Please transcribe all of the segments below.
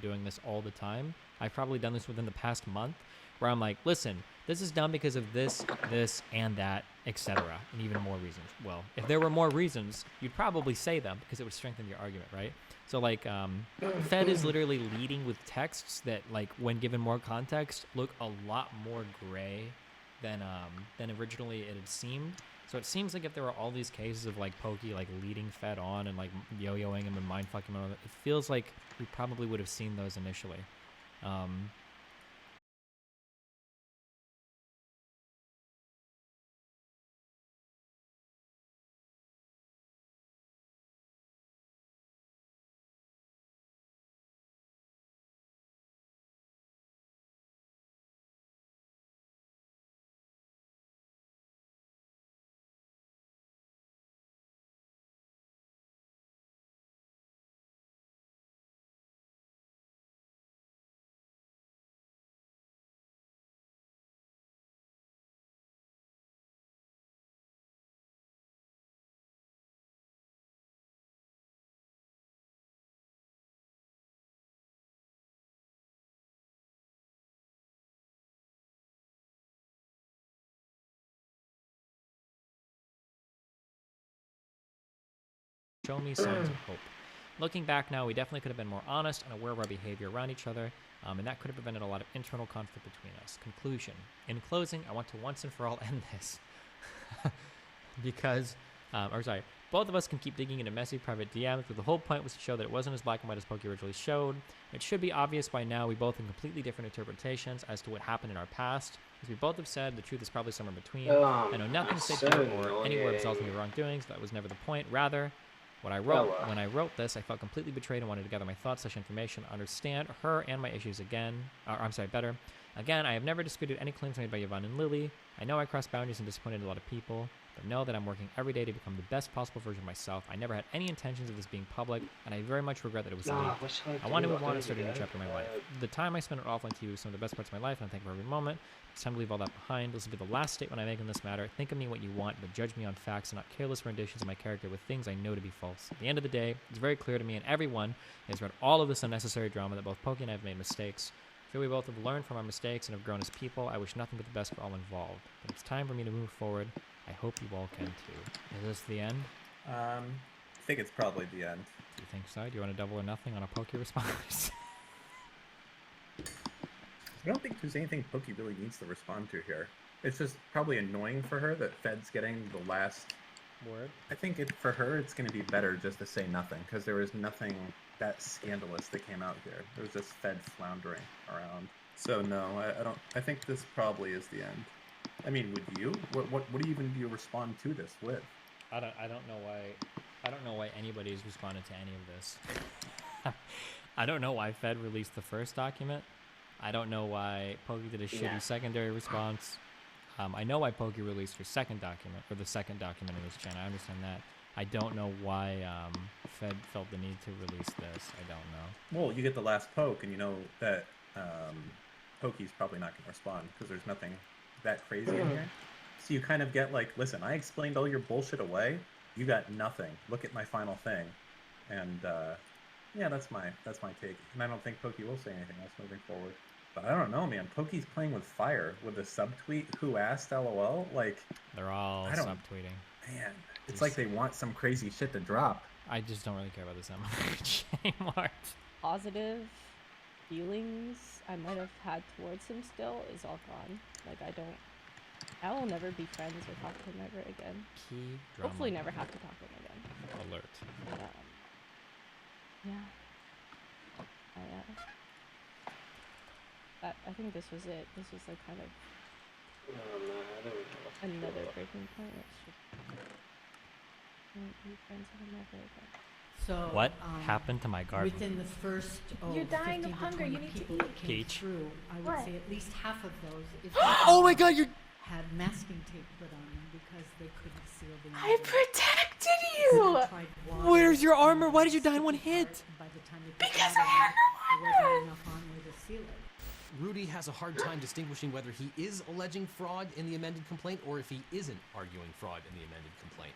doing this all the time. I've probably done this within the past month where I'm like, listen, this is done because of this, this, and that, etc. And even more reasons. Well, if there were more reasons, you'd probably say them because it would strengthen your argument, right? So like, Fed is literally leading with texts that, like, when given more context, look a lot more gray than originally it had seemed. So it seems like if there were all these cases of like Pokey like leading Fed on and like yo-yoing him and mindfucking him, it feels like we probably would have seen those initially. Show me signs of hope. Looking back now, we definitely could have been more honest and aware of our behavior around each other, and that could have prevented a lot of internal conflict between us. Conclusion. In closing, I want to once and for all end this. Because, both of us can keep digging into messy private DMs, but the whole point was to show that it wasn't as black and white as Pokey originally showed. It should be obvious by now we both have completely different interpretations as to what happened in our past. As we both have said, the truth is probably somewhere in between. I know nothing to say to you or anywhere resulting in wrongdoings. That was never the point. Rather, when I wrote this, I felt completely betrayed and wanted to gather my thoughts, information, understand her and my issues better. Again, I have never disputed any claims made by Yvonne and Lily. I know I crossed boundaries and disappointed a lot of people, but know that I'm working every day to become the best possible version of myself. I never had any intentions of this being public, and I very much regret that it was leaked. I want to move on and start a new chapter in my life. The time I spent offline TV was some of the best parts of my life, and I thank you for every moment. It's time to leave all that behind. This will be the last statement I make in this matter. Think of me what you want, but judge me on facts and not careless renditions of my character with things I know to be false. At the end of the day, it's very clear to me and everyone has read all of this unnecessary drama that both Pokey and I have made mistakes. I feel we both have learned from our mistakes and have grown as people. I wish nothing but the best for all involved. But it's time for me to move forward. I hope you all can too. Is this the end? I think it's probably the end. Do you think so? Do you want a double or nothing on a Pokey response? I don't think there's anything Pokey really needs to respond to here. It's just probably annoying for her that Fed's getting the last word. I think for her it's going to be better just to say nothing, because there was nothing that scandalous that came out here. There was just Fed floundering around. So no, I don't. I think this probably is the end. I mean, would you? What do you respond to this with? I don't know why anybody's responded to any of this. I don't know why Fed released the first document. I don't know why Pokey did a shitty secondary response. I know why Pokey released her second document, or the second document in this channel. I understand that. I don't know why Fed felt the need to release this. I don't know. Well, you get the last poke, and you know that Pokey's probably not going to respond because there's nothing that crazy in here. So you kind of get like, listen, I explained all your bullshit away. You got nothing. Look at my final thing. And yeah, that's my take. And I don't think Pokey will say anything else moving forward. But I don't know, man. Pokey's playing with fire with a subtweet. Who asked? LOL. Like, they're all subtweeting. Man, it's like they want some crazy shit to drop. I just don't really care about this that much anymore. Positive feelings I might have had towards him still is all gone. Like, I will never be friends or talk to him ever again. Key drama. Hopefully never have to talk to him again. Alert. But, yeah. I think this was it. This was like kind of another breaking point. Be friends with him ever again. So what happened to my garden? Within the first You're dying of hunger. You need people to that eat. came Peach. through, I would say at least half of those, if Oh my god, you're had masking tape put on them because they couldn't seal the. I protected you. Where's your armor? Why did you die in one hit? Because I had no armor. Enough armor to seal it. Rudy has a hard time distinguishing whether he is alleging fraud in the amended complaint or if he isn't arguing fraud in the amended complaint.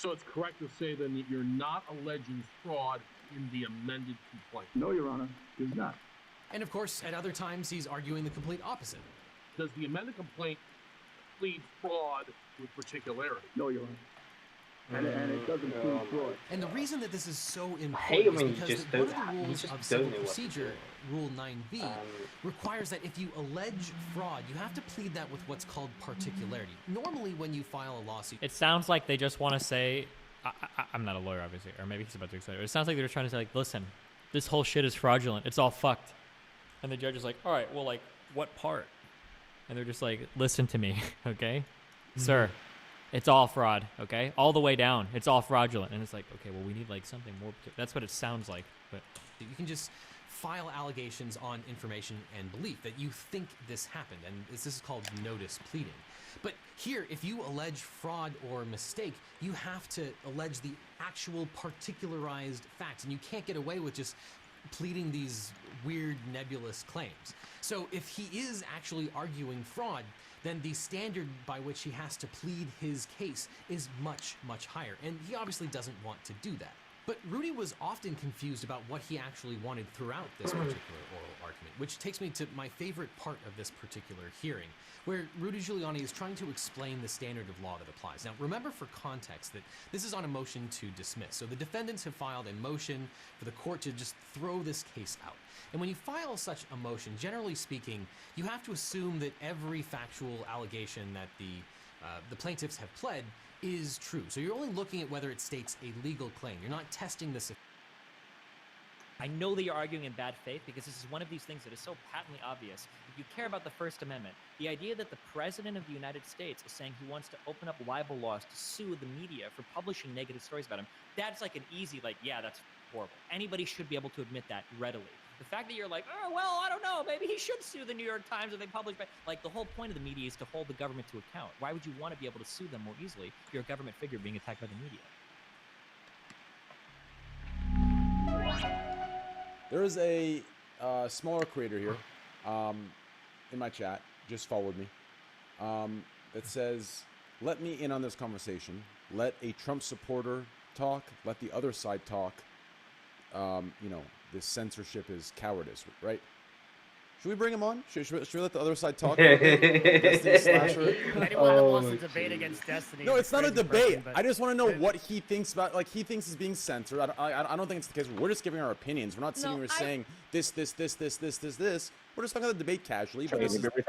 So it's correct to say then that you're not alleging fraud in the amended complaint. No, Your Honor, is not. And of course, at other times, he's arguing the complete opposite. Does the amended complaint plead fraud with particularity? No, Your Honor. And it doesn't prove fraud. And the reason that this is so important hate it is when you because just one don't- of the you rules just of don't civil know what to procedure, do. Rule 9b, requires that if you allege fraud, you have to plead that with what's called particularity. Normally, when you file a lawsuit, It sounds like they just want to say, I'm not a lawyer, obviously, or maybe he's about to explain it. It sounds like they're trying to say, like, listen, this whole shit is fraudulent. It's all fucked. And the judge is like, all right, well, like, what part? And they're just like, listen to me, okay? Sir, it's all fraud, okay? All the way down. It's all fraudulent. And it's like, okay, well, we need, like, something more. That's what it sounds like. But you can just file allegations on information and belief that you think this happened, and this is called notice pleading. But here, if you allege fraud or mistake, you have to allege the actual particularized facts, and you can't get away with just pleading these weird nebulous claims. So if he is actually arguing fraud, then the standard by which he has to plead his case is much, much higher, and he obviously doesn't want to do that. But Rudy was often confused about what he actually wanted throughout this particular oral argument, which takes me to my favorite part of this particular hearing, where Rudy Giuliani is trying to explain the standard of law that applies. Now, remember for context that this is on a motion to dismiss, so the defendants have filed a motion for the court to just throw this case out. And when you file such a motion, generally speaking, you have to assume that every factual allegation that the plaintiffs have pled is true. So you're only looking at whether it states a legal claim. You're not testing this. I know that you're arguing in bad faith because this is one of these things that is so patently obvious. If you care about the First Amendment, the idea that the President of the United States is saying he wants to open up libel laws to sue the media for publishing negative stories about him, that's like an easy, like, yeah, that's horrible. Anybody should be able to admit that readily. The fact that you're like, oh, well, I don't know, maybe he should sue the New York Times if they publish, like, the whole point of the media is to hold the government to account. Why would you want to be able to sue them more easily if you're a government figure being attacked by the media? There is a smaller creator here in my chat, just followed me, that says, let me in on this conversation. Let a Trump supporter talk. Let the other side talk. You know, this censorship is cowardice, right? Should we bring him on? Should we let the other side talk? Destiny Slasher? Anyone that wants to debate against Destiny. No, it's not a debate. Person, I just want to know what he thinks about. Like, he thinks is being censored. I don't think it's the case. We're just giving our opinions. We're not sitting here saying this. We're just talking about the debate casually. But I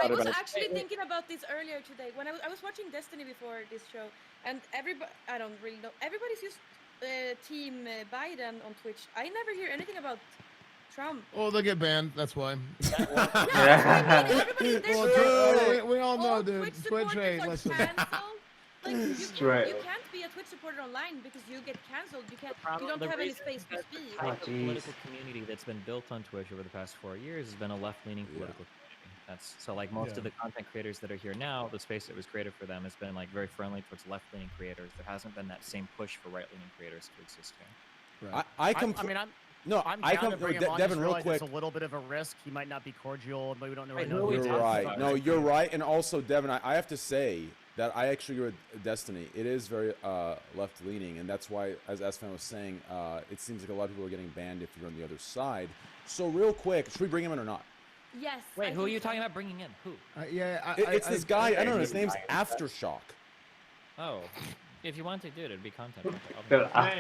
was actually thinking about this earlier today when I was watching Destiny before this show, and everybody, I don't really know, everybody's just Team Biden on Twitch. I never hear anything about Trump. Oh, they'll get banned. That's why. We all know, dude. Twitch hate. Listen. Like, you can't be a Twitch supporter online because you get cancelled. You don't have any space to speak. The political community that's been built on Twitch over the past 4 years has been a left-leaning political community. That's so, like, most of the content creators that are here now, the space that was created for them has been like very friendly towards left-leaning creators. There hasn't been that same push for right-leaning creators to exist here. Right. I'm down to bring him on. Devin, just real realize quick. It's a little bit of a risk. He might not be cordial. But we don't know. You're right. No, you're right. And also, Devin, I have to say that I actually agree with Destiny. It is very left-leaning, and that's why, as Esfan was saying, it seems like a lot of people are getting banned if you're on the other side. So, real quick, should we bring him in or not? Yes. Wait, who are you talking about bringing in? Who? It's this guy. I don't know. His name's Aftershock. Oh, if you want to do it, it'd be content. Well, I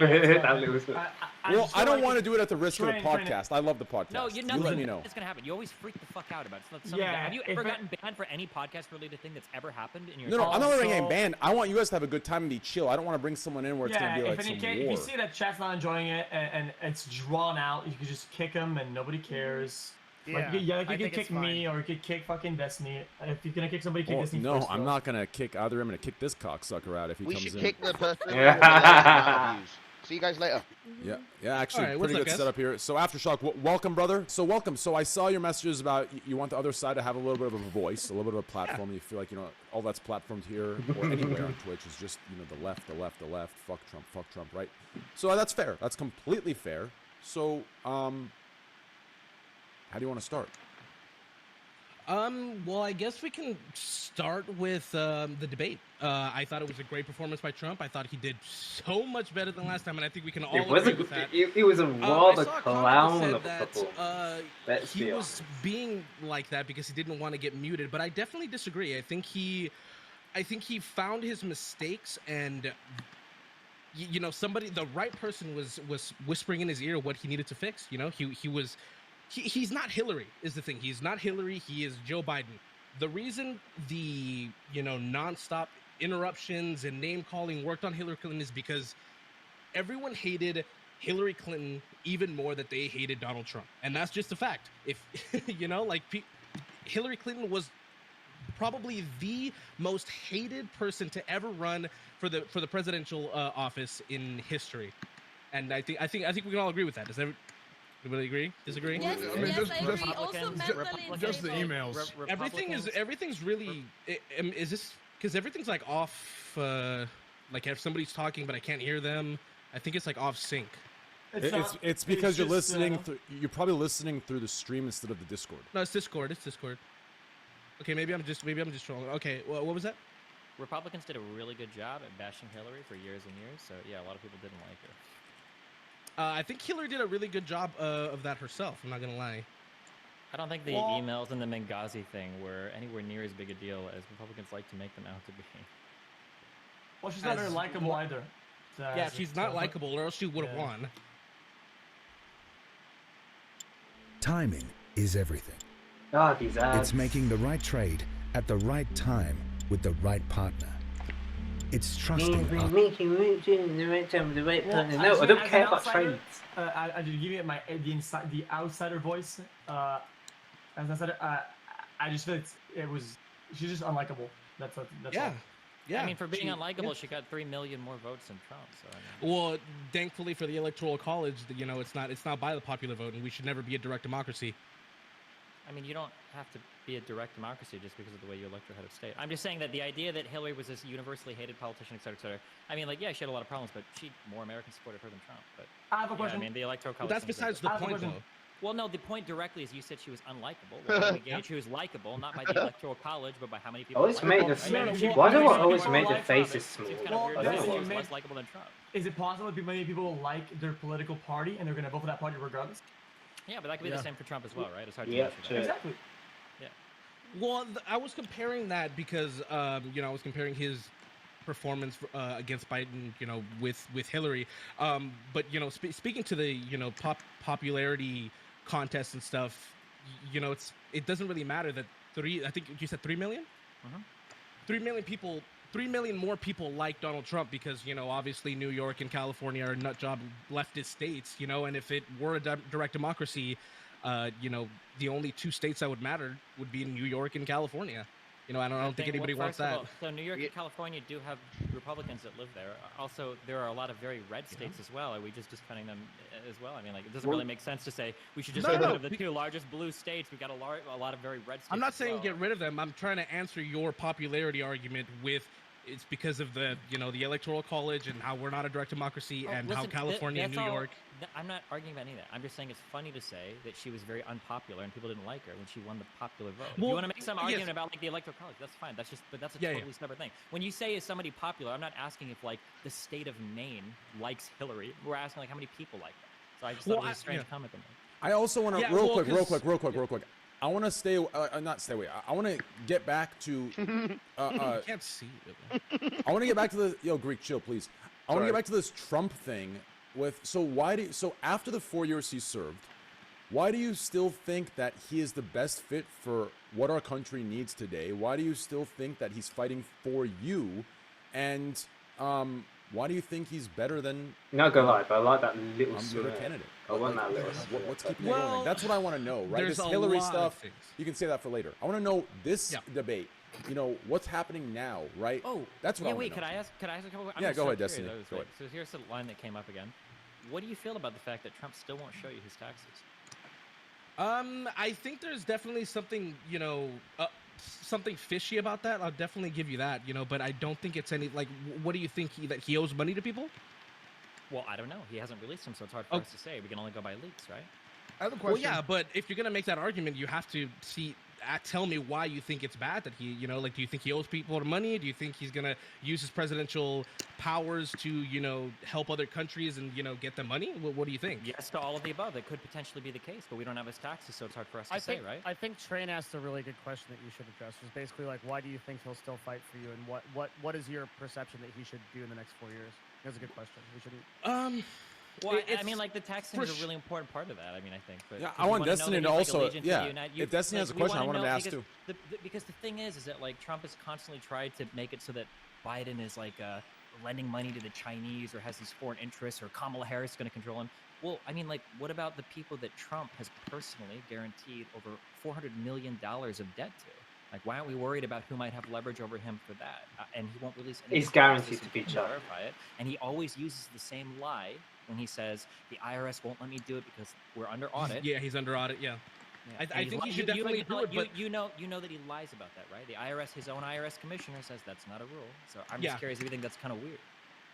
don't want to do it at the risk of the podcast. I love the podcast. No, you let me know. It's gonna happen. You always freak the fuck out about it. Yeah, Have you ever gotten banned for any podcast-related thing that's ever happened in your? No, I'm not getting banned. I want you guys to have a good time and be chill. I don't want to bring someone in where it's gonna be like some war. If you see that chat's not enjoying it and it's drawn out, you can just kick them and nobody cares. Yeah, you could kick me or you could kick fucking Destiny. If you're gonna kick somebody, kick Destiny first. No, I'm not gonna kick either. I'm gonna kick this cocksucker out if he comes in. We should kick the person. See you guys later. Yeah, actually, pretty good setup here. So Aftershock, welcome, brother. So welcome. So I saw your messages about you want the other side to have a little bit of a voice, a little bit of a platform. You feel like all that's platformed here or anywhere on Twitch is just the left. Fuck Trump, right? So that's fair. That's completely fair. So how do you want to start? Well, I guess we can start with the debate. I thought it was a great performance by Trump. I thought he did so much better than last time, and I think we can all agree with that. It was a rather clown of that, performance. he was being like that because he didn't want to get muted, but I definitely disagree. I think he found his mistakes, and you know, the right person was whispering in his ear what he needed to fix. You know, he's not Hillary is the thing. He's not Hillary. He is Joe Biden. The reason the, you know, nonstop interruptions and name calling worked on Hillary Clinton is because everyone hated Hillary Clinton even more than they hated Donald Trump. And that's just a fact. If, you know, like Hillary Clinton was probably the most hated person to ever run for the presidential office in history. And I think we can all agree with that. Does everybody agree? Disagree? Yes, I mean, yes, I agree. Also mentally just the unstable. emails. Everything's really. Is this because everything's like off? Like if somebody's talking but I can't hear them, I think it's like off sync. It's because you're listening. You're probably listening through the stream instead of the Discord. No, it's Discord. It's Discord. Okay, maybe I'm just trolling. Okay, well, what was that? Republicans did a really good job at bashing Hillary for years and years. So yeah, a lot of people didn't like her. I think Hillary did a really good job of that herself. I'm not gonna lie. I don't think the emails and the Benghazi thing were anywhere near as big a deal as Republicans like to make them out to be. Well, she's not very likable either. Yeah, she's not likable, or else she would have won. Timing is everything. Oh, these ads. It's making the right trade at the right time with the right partner. It's trusting us. Making the right time with the right partner. No, I don't care about trades. I just give you the outsider voice. As I said, I just feel she's just unlikable. That's all. Yeah. I mean, for being unlikable, she got 3 million more votes than Trump. So I mean. Well, thankfully for the Electoral College, you know, it's not by the popular vote, and we should never be a direct democracy. I mean, you don't have to be a direct democracy just because of the way you elect your head of state. I'm just saying that the idea that Hillary was this universally hated politician, et cetera, I mean, like, yeah, she had a lot of problems, but more Americans supported her than Trump. But I have a question. I mean, the Electoral College. Well, that's besides the point, though. Well, no, the point directly is you said she was unlikable. Well, engaged, she was likable, not by the Electoral College, but by how many people. Always make why do I always make the faces small? Well, I don't know why. Less likable than Trump. Is it possible that many people like their political party and they're going to vote for that party regardless? Yeah, but that could be the same for Trump as well, right? It's hard to Yeah, true. Exactly. Yeah. Well, I was comparing that because, you know, I was comparing his performance against Biden, you know, with Hillary. But, you know, speaking to the, you know, popularity contest and stuff, you know, it doesn't really matter that I think you said 3 million? 3 million people, 3 million more people like Donald Trump because, you know, obviously New York and California are nut job leftist states, you know, and if it were a direct democracy, you know, the only two states that would matter would be New York and California. You know, I don't think anybody wants that. So New York and California do have Republicans that live there. Also, there are a lot of very red states as well. Are we just discounting them as well? I mean, like, it doesn't really make sense to say we should just get rid of the two largest blue states. We've got a lot of very red states. I'm not saying get rid of them. I'm trying to answer your popularity argument with it's because of the, you know, the Electoral College and how we're not a direct democracy and how California and New York. I'm not arguing about any of that. I'm just saying it's funny to say that she was very unpopular and people didn't like her when she won the popular vote. Well, if you want to make some argument about like the Electoral College, that's fine. That's a totally separate thing. When you say is somebody popular, I'm not asking if like the state of Maine likes Hillary. We're asking like how many people like her. So I just thought it was a strange comment to make. I also want to real quick. I want to stay, not stay away. I want to get back to. I can't see it. I want to get back to the Greek, chill, please. I want to get back to this Trump thing. So after the 4 years he served, why do you still think that he is the best fit for what our country needs today? Why do you still think that he's fighting for you? And why do you think he's better than? Not gonna lie, but I like that little candidate. I want that little. What's keeping it going? That's what I want to know, right? This Hillary stuff. You can say that for later. I want to know this debate. You know what's happening now, right? Oh, that's what I want to know. Could I ask a couple? Yeah, go ahead, Destiny. Go ahead. So here's the line that came up again. What do you feel about the fact that Trump still won't show you his taxes? I think there's definitely something, you know, something fishy about that. I'll definitely give you that, you know, but I don't think it's any like. What do you think that he owes money to people? Well, I don't know. He hasn't released them, so it's hard for us to say. We can only go by leaks, right? I have a question. Well, yeah, but if you're gonna make that argument, you have to see tell me why you think it's bad that he, like, do you think he owes people money? Do you think he's gonna use his presidential powers to, help other countries and, get them money? What do you think? Yes to all of the above. It could potentially be the case, but we don't have his taxes, so it's hard for us to say, right? I think Train asked a really good question that you should address. Was basically like, why do you think he'll still fight for you, and what is your perception that he should do in the next 4 years? That's a good question. We shouldn't. Well, I mean, like, the tax thing is a really important part of that. I mean, I think. But yeah, I want Destiny to also. Yeah, if Destiny has a question, I want him to ask too. Because the thing is that like Trump has constantly tried to make it so that Biden is like lending money to the Chinese or has these foreign interests, or Kamala Harris is going to control him. Well, I mean, like, what about the people that Trump has personally guaranteed over $400 million of debt to? Like, why aren't we worried about who might have leverage over him for that? And he won't release any. He's guaranteed to be charged. Verify it, and he always uses the same lie when he says the IRS won't let me do it because we're under audit. Yeah, he's under audit. Yeah. I think he should definitely do it. But you know that he lies about that, right? The IRS, his own IRS commissioner, says that's not a rule. So I'm just curious if you think that's kind of weird.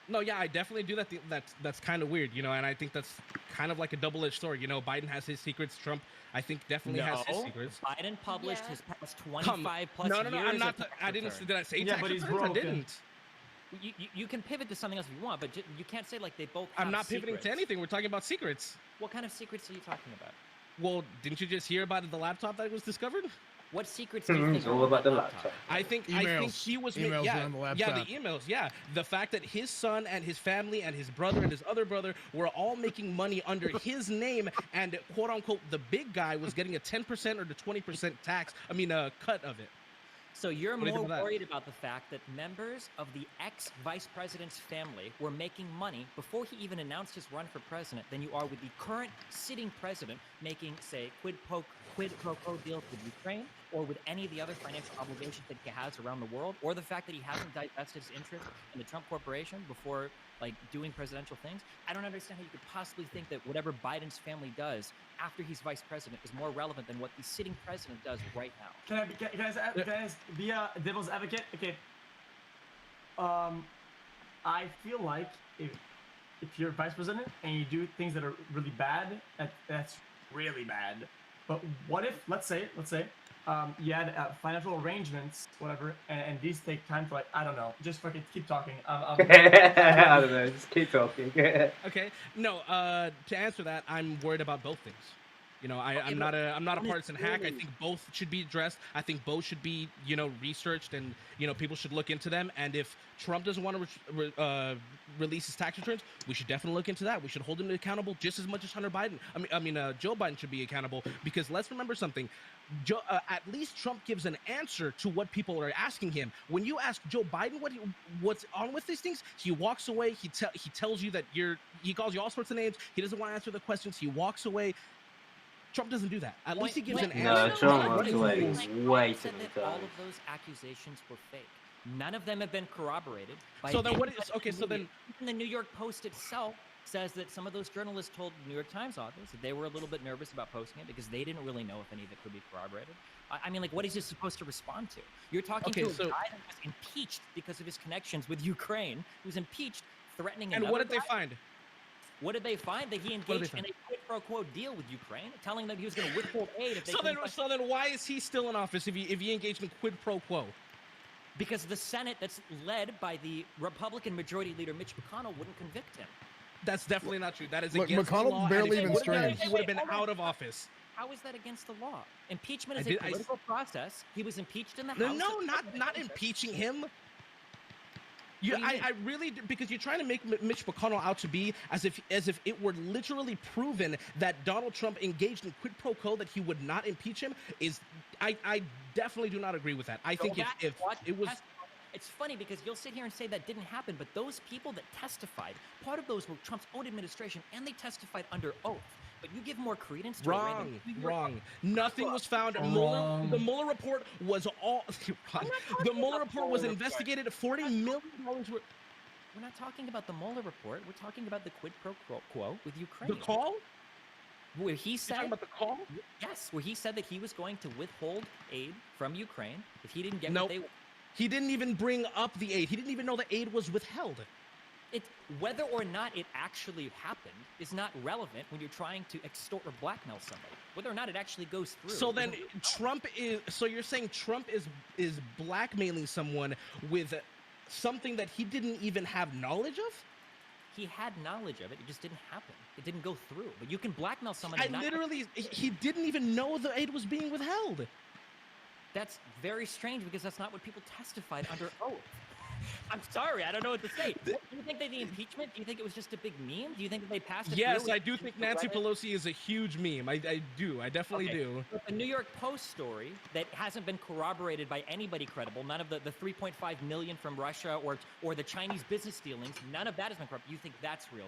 No, yeah, I definitely do that. That's kind of weird, and I think that's kind of like a double-edged sword. Biden has his secrets. Trump, I think, definitely has his secrets. Biden published his past 25 plus no, years. I'm not. I didn't. Did I say tax but he's returns? broken. I didn't. You can pivot to something else if you want, but you can't say like they both. I'm not pivoting to anything. We're talking about secrets. What kind of secrets are you talking about? Well, didn't you just hear about the laptop that was discovered? What secrets do you think? It's all about the laptop. I think he was emails around the laptop. Yeah, the emails. Yeah, the fact that his son and his family and his brother and his other brother were all making money under his name, and quote unquote the big guy was getting a 10% or the 20% tax. I mean, cut of it. So you're more worried about the fact that members of the ex-vice president's family were making money before he even announced his run for president than you are with the current sitting president making, say, quid pro quo deals with Ukraine or with any of the other financial obligations that he has around the world, or the fact that he hasn't divested his interest in the Trump Corporation before like doing presidential things. I don't understand how you could possibly think that whatever Biden's family does after he's vice president is more relevant than what the sitting president does right now. Can I be a devil's advocate? Okay. I feel like if you're vice president and you do things that are really bad, that's really bad. But what if, let's say, you had financial arrangements, whatever, and these take time for, like, I don't know, just fucking keep talking. I don't know, just keep talking. Okay, no, to answer that, I'm worried about both things. I'm not a partisan hack. I think both should be addressed. I think both should be, researched, and people should look into them. And if Trump doesn't want to release his tax returns, we should definitely look into that. We should hold him accountable just as much as Hunter Biden. Joe Biden should be accountable, because let's remember something. At least Trump gives an answer to what people are asking him. When you ask Joe Biden what's on with these things, he walks away. He tells you that he calls you all sorts of names. He doesn't want to answer the questions. He walks away. Trump doesn't do that. At least he gives an answer. No, Trump walks away way too said many that all times. of those accusations were fake. None of them have been corroborated. So then what is okay? So then the New York Post itself says that some of those journalists told the New York Times office that they were a little bit nervous about posting it because they didn't really know if any of it could be corroborated. I mean, like, what is he supposed to respond to? You're talking to a guy that was impeached because of his connections with Ukraine, who's impeached, threatening. And what did they find? What did they find? That he engaged in a quid pro quo deal with Ukraine, telling them he was going to withhold aid. If they so then why is he still in office if he engaged in quid pro quo? Because the Senate that's led by the Republican Majority Leader Mitch McConnell wouldn't convict him. That's definitely not true. That is Look, against McConnell the law. barely even streams. He would have been out of office. How is that against the law? Impeachment is a political process. He was impeached in the House. No, not impeaching him. I really, because you're trying to make Mitch McConnell out to be as if it were literally proven that Donald Trump engaged in quid pro quo that he would not impeach him. I definitely do not agree with that. I think if it was. It's funny because you'll sit here and say that didn't happen, but those people that testified, part of those were Trump's own administration, and they testified under oath. But you give more credence to Wrong. Nothing was found. The Mueller report was all. The Mueller report was investigated. $40 million worth. We're not talking about the Mueller report. We're talking about the quid pro quo with Ukraine. The call? Where he said about the call? Yes, where he said that he was going to withhold aid from Ukraine if he didn't get what they. He didn't even bring up the aid. He didn't even know the aid was withheld. Whether or not it actually happened is not relevant when you're trying to extort or blackmail somebody. Whether or not it actually goes through. So then Trump is. So you're saying Trump is blackmailing someone with something that he didn't even have knowledge of? He had knowledge of it. It just didn't happen. It didn't go through. But you can blackmail someone. He didn't even know the aid was being withheld. That's very strange because that's not what people testified under oath. I'm sorry, I don't know what to say. Do you think that the impeachment, do you think it was just a big meme? Do you think that they passed it? Yes, I do think Nancy Pelosi is a huge meme. I do. I definitely do. But the New York Post story that hasn't been corroborated by anybody credible, none of the 3.5 million from Russia or the Chinese business dealings, none of that has been corroborated. You think that's real,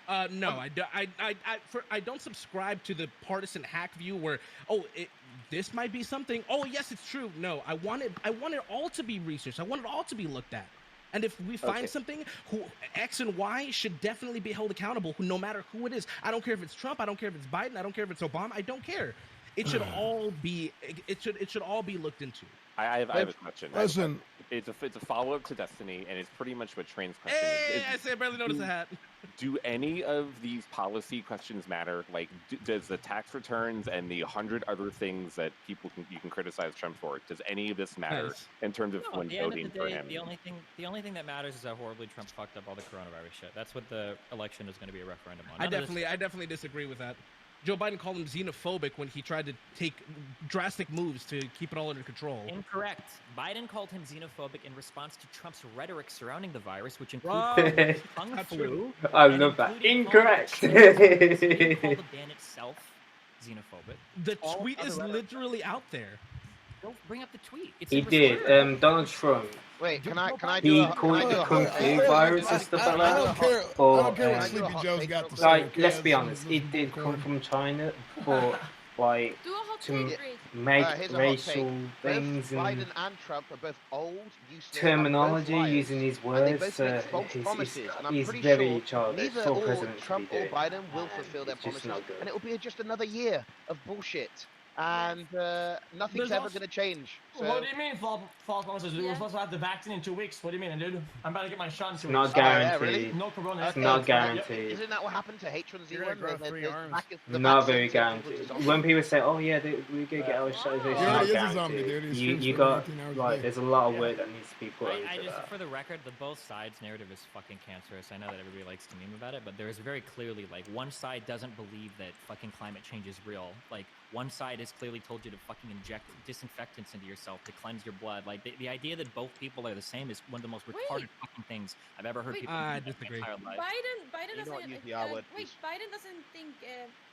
though? No, I don't subscribe to the partisan hack view where, this might be something. Oh, yes, it's true. No, I want it all to be researched. I want it all to be looked at. And if we find something, X and Y should definitely be held accountable, no matter who it is. I don't care if it's Trump. I don't care if it's Biden. I don't care if it's Obama. I don't care. It should all be. It should all be looked into. I have a question. Listen, it's a follow-up to Destiny, and it's pretty much what Train's question Hey, is. I say I barely noticed the hat. Do any of these policy questions matter? Like, does the tax returns and the 100 other things that you can criticize Trump for, does any of this matter in terms of when voting for him? The only thing that matters is how horribly Trump fucked up all the coronavirus shit. That's what the election is going to be a referendum on. I definitely disagree with that. Joe Biden called him xenophobic when he tried to take drastic moves to keep it all under control. Incorrect. Biden called him xenophobic in response to Trump's rhetoric surrounding the virus, which includes kung flu. I love that. Incorrect. He called the ban itself xenophobic. The tweet is literally out there. Don't bring up the tweet. It's He did. Donald Trump. Wait, can I He called it the kung flu virus and stuff like that. I don't care what Sleepy Joe's got to say. Like, let's be honest, it did come from China, but like to make racial things Both and Biden and Trump are both old, useless, terminology and both liars, using his and they words. both make false promises, and I'm He's pretty very sure childish neither for or president Trump to be or doing. Biden will fulfill their It's just promises, not good. and it will be just another year of bullshit. And nothing's ever going to change. So. What do you mean false promises? We're supposed to have the vaccine in 2 weeks. What do you mean, dude? I'm about to get my shot in 2 weeks. Not guaranteed. No corona. It's not guaranteed. Isn't that what happened to H1Z1? Not very guaranteed. When people say, "Oh yeah, we're gonna get our shots," it's not guaranteed. You got like, there's a lot of work that needs to be put into I just, that. for the record, the both sides narrative is fucking cancerous. I know that everybody likes to meme about it, but there is very clearly like one side doesn't believe that fucking climate change is real. Like one side has clearly told you to fucking inject disinfectants into yourself to cleanse your blood. Like the idea that both people are the same is one of the most retarded fucking things I've ever heard people say in my entire life. Biden doesn't. Wait, Biden doesn't think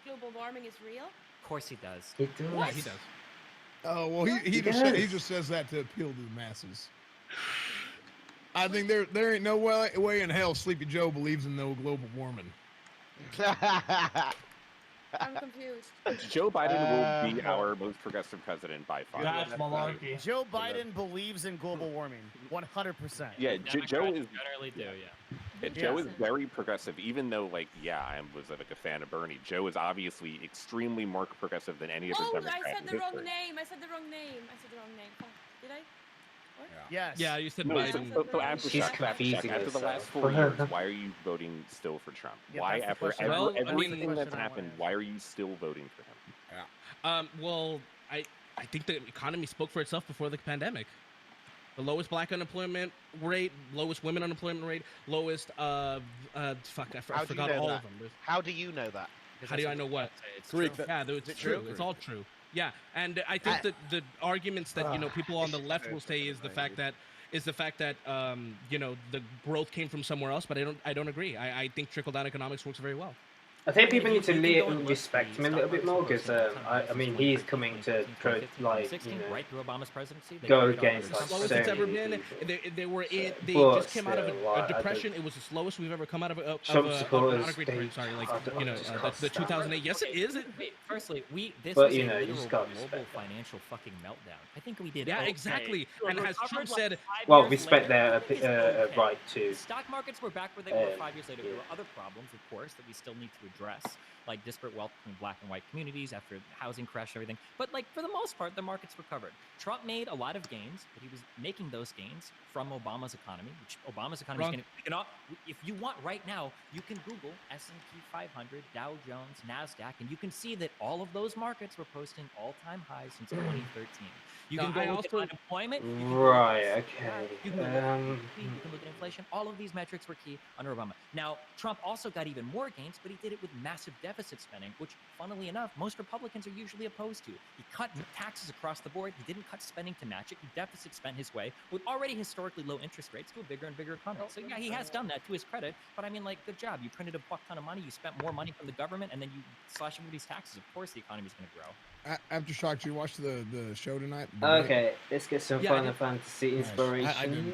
global warming is real. Of course he does. He does. Yeah, he does. Oh well, he just says that to appeal to the masses. I think there ain't no way in hell Sleepy Joe believes in no global warming. I'm confused. Joe Biden will be our most progressive president by far. That's malarkey. Joe Biden believes in global warming, 100%. Yeah, Joe is generally do, yeah. Joe is very progressive, even though, like, I was like a fan of Bernie. Joe is obviously extremely more progressive than any other Democrat. I said in the wrong history. name. I said the wrong name. Fuck. Did I? What? Yes. Yeah, you said No, Biden. so after She's after the last 4 years, why are you voting still for Trump? Yeah, Why, that's the after question. Well, everything that's happened, why are you still voting for him? Well, I think the economy spoke for itself before the pandemic. The lowest black unemployment rate, lowest women unemployment rate, lowest I forgot all of them. How do you know that? How do I know what? Greek. Yeah, it's true. It's all true. Yeah, and I think that the arguments that people on the left will say is the fact that the growth came from somewhere else, but I don't agree. I think trickle down economics works very well. I think people need to respect him a little bit more because I mean he's coming to right through Obama's presidency. Go against like Slowest so it's ever many been. people. They But just came out of still, a depression. It was the slowest we've ever come out of a Trump not supporters, a Great they- Depression. Sorry, I like don't the 2008. Yes, it is. Wait, firstly, this But, was you a know, you literal just gotta global respect that. financial fucking meltdown. I think we did. Yeah, okay. exactly. So And we as recovered, Trump like, said, 5 Well, years respect later. their It's okay. right to. Stock markets were back where they were Um, 5 years later. There were other problems, of course, that we still need to address, like disparate wealth between black and white communities after the housing crash and everything. But like for the most part, the markets recovered. Trump made a lot of gains, but he was making those gains from Obama's economy, which Obama's economy is going to. If you want right now, you can Google S&P 500, Dow Jones, Nasdaq, and you can see that all of those markets were posting all-time highs since 2013. You can go look at unemployment. Right. Okay. You can look at inflation. All of these metrics were key under Obama. Now, Trump also got even more gains, but he did it with massive deficit spending, which, funnily enough, most Republicans are usually opposed to. He cut taxes across the board. He didn't cut spending to match it. He deficit spent his way with already historically low interest rates to a bigger and bigger economy. So yeah, he has done that to his credit. But I mean, like, good job. You printed a buck ton of money. You spent more money from the government, and then you slash everybody's taxes. Of course, the economy is going to grow. Aftershock, did you watch the show tonight? Okay, let's get some Final Fantasy inspiration.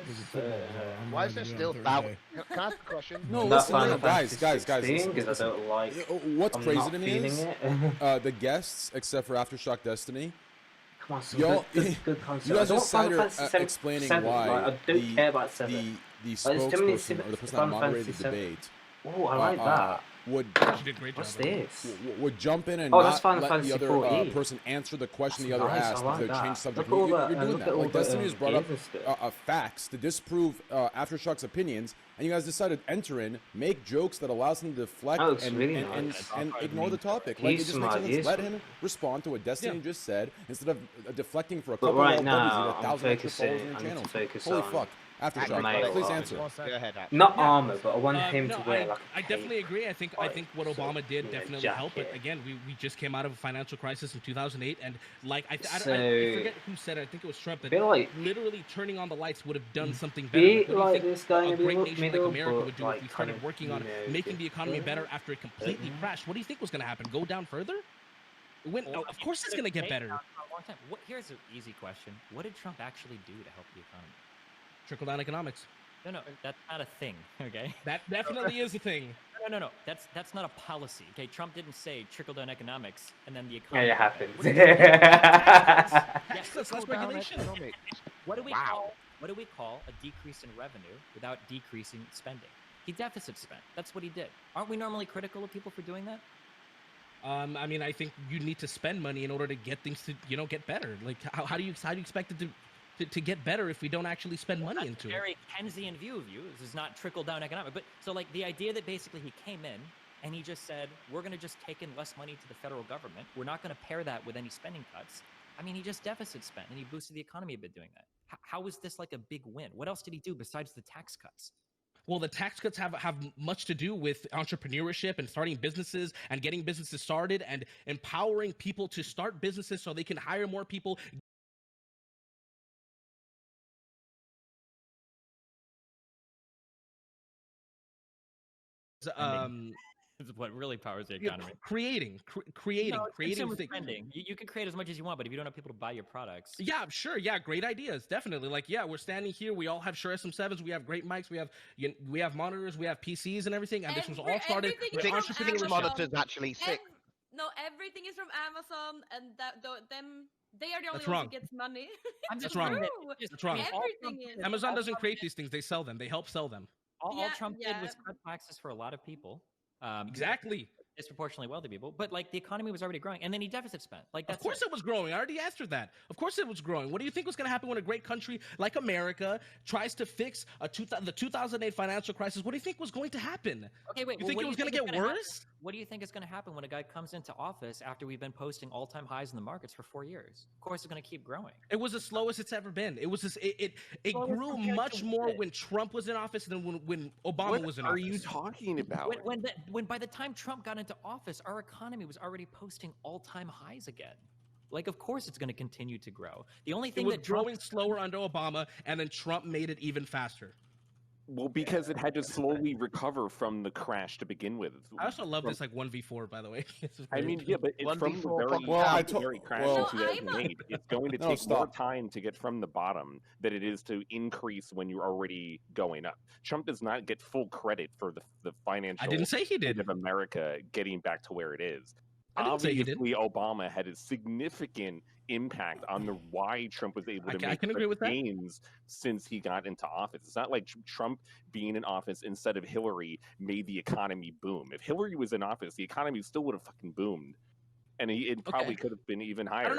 Why is there still Can I ask a question? No, listen, guys. Because I don't like. What's I'm crazy not to me is the guests, except for Aftershock Destiny. Come on, y'all, good concept. you guys just Final sat Fantasy here explaining why I don't care about 7. the spokesperson or the person that moderated the debate. Oh, I like that. What's this? Would jump in and that's not Final let Fantasy the other 14. person answer the question That's the other nice, asked I like because they that. changed subject. Look at all You're that- doing look at that. all Like the, Destiny has brought up games and stuff. facts to disprove Aftershock's opinions, and you guys decided to enter in, make jokes that allows him to deflect That looks and, really and, nice. and ignore the topic. Like, it He's just makes smart, sense. he's Let smart. him respond to what Destiny just said instead of deflecting for a But couple right of now, W's, I'm 1,000 extra focusing. followers in I your need channel. to focus Holy on fuck. Aftershock, male please armor. answer. Not armor, but I want him to wear like. I definitely agree. I think what Obama did yeah, definitely helped. But jacket. again, we just came out of a financial crisis in 2008, and like I So- forget who said it. I think it was Trump that Be like- literally turning on the lights would have done something better. Be What do you like think this guy in a the great nation like middle, America but would do like if we kind started of, working on making the economy better after it completely crashed? What do you think was going to happen? Go down further? It went, Well, of course, it's going to get better. For a long time. Here's an easy question: what did Trump actually do to help the economy? Trickle down economics. No, that's not a thing. Okay. That definitely is a thing. No. That's not a policy. Okay. Trump didn't say trickle down economics and then the Yeah, economy. it happens. What did Yes, that's less regulation. What do we call a decrease in revenue without decreasing spending? He deficit spent. That's what he did. Aren't we normally critical of people for doing that? I mean, I think you need to spend money in order to get things to get better. Like, how do you expect it to get better if we don't actually spend money That's into a it? very Keynesian view of you. This is not trickle down economic. But so like the idea that basically he came in and he just said, we're going to just take in less money to the federal government. We're not going to pair that with any spending cuts. I mean, he just deficit spent and he boosted the economy a bit doing that. How is this like a big win? What else did he do besides the tax cuts? Well, the tax cuts have much to do with entrepreneurship and starting businesses and getting businesses started and empowering people to start businesses so they can hire more people. This is what really powers the economy. Creating Consumer things. spending. You can create as much as you want, but if you don't have people to buy your products, Yeah, sure. Yeah, great ideas. Definitely. Like, yeah, we're standing here. We all have Shure SM7s. We have great mics. We have monitors. We have PCs and everything. And this was all started with entrepreneurship. monitors actually sick. No, everything is from Amazon, and they are the only That's ones wrong. who gets money. That's wrong. True. That's wrong. Everything is. Amazon doesn't create these things. They sell them. They help sell them. all Trump did was cut taxes for a lot of people. Exactly. Disproportionately wealthy people, but like the economy was already growing, and then he deficit spent. Like that's Of course it was growing. I already answered that. Of course it was growing. What do you think was going to happen when a great country like America tries to fix the 2008 financial crisis? What do you think was going to happen? Okay, wait. You think it was going to get worse? What do you think is going to happen when a guy comes into office after we've been posting all-time highs in the markets for 4 years? Of course, it's going to keep growing. It was the slowest it's ever been. It was just, it grew much more when Trump was in office than when Obama was in office. What are you talking about? When by the time Trump got into office, our economy was already posting all-time highs again. Like, of course, it's going to continue to grow. The only thing it was that Trump growing slower under Obama, and then Trump made it even faster. Well, because it had to slowly recover from the crash to begin with. I also love this like 1v4, by the way. I mean, yeah, but it's from the very crash in 2008. It's going to take more time to get from the bottom than it is to increase when you're already going up. Trump does not get full credit for the financial I didn't say he did. of America getting back to where it is. obviously Obama had a significant impact on the why Trump was able to make gains since he got into office. It's not like Trump being in office instead of Hillary made the economy boom. If Hillary was in office, the economy still would have fucking boomed. And it probably could have been even higher.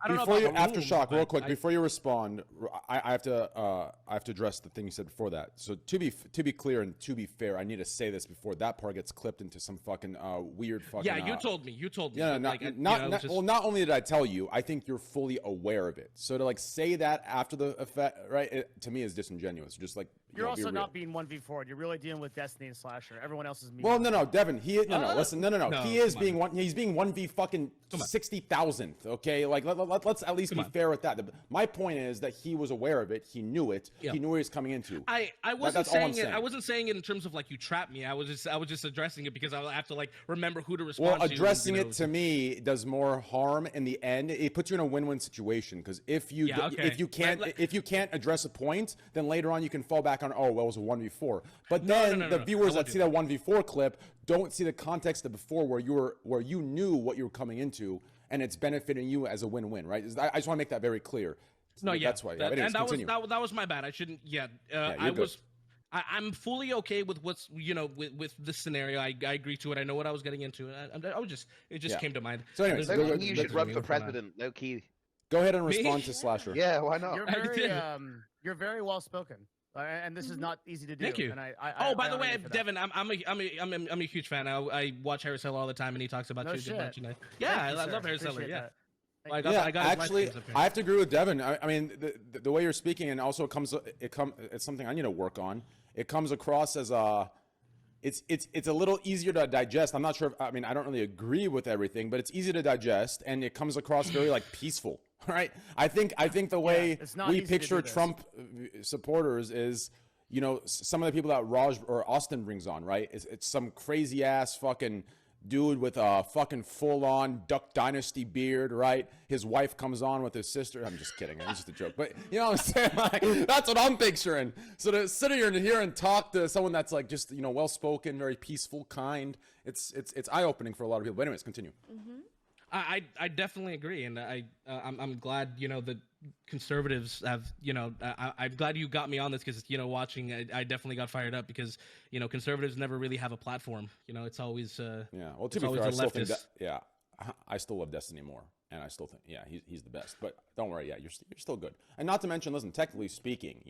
Before you aftershock, real quick, before you respond, I have to address the thing you said before that. So to be clear and to be fair, I need to say this before that part gets clipped into some fucking weird fucking. Yeah, you told me. Yeah, not only did I tell you, I think you're fully aware of it. So to like say that after the effect, right? To me is disingenuous. Just like you're also not being 1v4. You're really dealing with Destiny and Slasher. Everyone else is me. Well, no, Devin. Listen. He is being one. He's being 1v fucking 60,000th. Okay, like let's at least be fair with that. My point is that he was aware of it. He knew it. He knew what he was coming into. I wasn't saying it. I wasn't saying it in terms of like you trapped me. I was just addressing it because I have to like remember who to respond to. Well, addressing it to me does more harm in the end. It puts you in a win-win situation because if you can't address a point, then later on you can fall back on, oh, well, it was a 1v4. But then the viewers that see that 1v4 clip don't see the context of before where you knew what you were coming into and it's benefiting you as a win-win, right? I just want to make that very clear. No, yeah, that's why. Anyways, that was my bad. I shouldn't. I'm fully okay with what's with this scenario. I agree to it. I know what I was getting into. It just came to mind. So anyways, you should run for president. No key. Go ahead and respond to Slasher. Yeah, why not? You're very well spoken. And this is not easy to do. Thank you. And by the way, Devin, I'm a huge fan. I watch Harris Heller all the time, and he talks about you. I love Harris Heller. Yeah. I have to agree with Devin. I mean, the way you're speaking, and also it's something I need to work on. It comes across as it's a little easier to digest. I'm not sure. I don't really agree with everything, but it's easy to digest, and it comes across very like peaceful. Right? I think the way we picture Trump supporters is, some of the people that Raj or Austin brings on, right? It's some crazy ass fucking dude with a fucking full-on Duck Dynasty beard, right? His wife comes on with his sister. I'm just kidding. It's just a joke. But you know what I'm saying? Like, that's what I'm picturing. So to sit here and talk to someone that's like just, well-spoken, very peaceful, kind, it's eye-opening for a lot of people. But anyways, continue. Mm-hmm. I definitely agree, and I'm glad the conservatives have I'm glad you got me on this because watching I definitely got fired up because conservatives never really have a platform. It's always Well, to be fair, I still think I still love Destiny more, and I still think he's the best. But don't worry, you're still good. And not to mention, listen, technically speaking,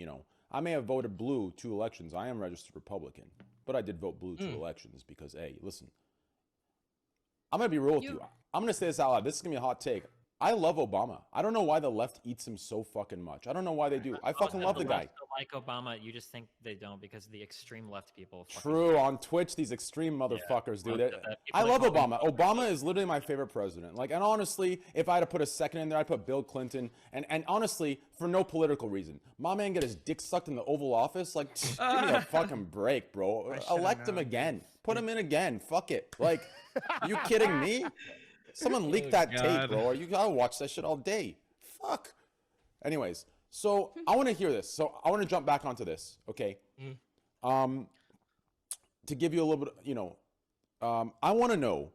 I may have voted blue 2 elections. I am registered Republican, but I did vote blue 2 elections because hey, listen. I'm going to be real with you. I'm going to say this out loud. This is going to be a hot take. I love Obama. I don't know why the left eats him so fucking much. I don't know why they do. I fucking love the guy. Like Obama, you just think they don't because the extreme left people. True. On Twitch, these extreme motherfuckers do that. I love Obama. Obama is literally my favorite president. Like, and honestly, if I had to put a second in there, I'd put Bill Clinton. And honestly, for no political reason. My man get his dick sucked in the Oval Office. Like, give me a fucking break, bro. Elect him again. Put him in again. Fuck it. Like, are you kidding me? Someone leaked that tape, bro. You gotta watch that shit all day. Fuck. Anyways, so I want to hear this. So I want to jump back onto this, okay? To give you a little bit, I want to know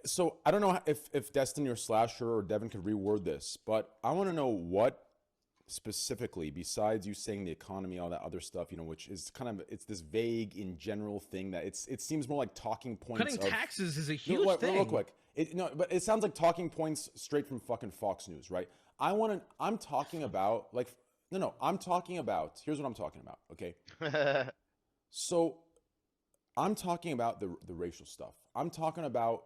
so I don't know if Destiny or Slasher or Devin could reword this, but I want to know what specifically, besides you saying the economy, all that other stuff, which is kind of, it's this vague in general thing that it seems more like talking points. Cutting taxes is a huge thing. Real quick. But it sounds like talking points straight from fucking Fox News, right? I'm talking about I'm talking about, here's what I'm talking about, okay? So I'm talking about the racial stuff. I'm talking about,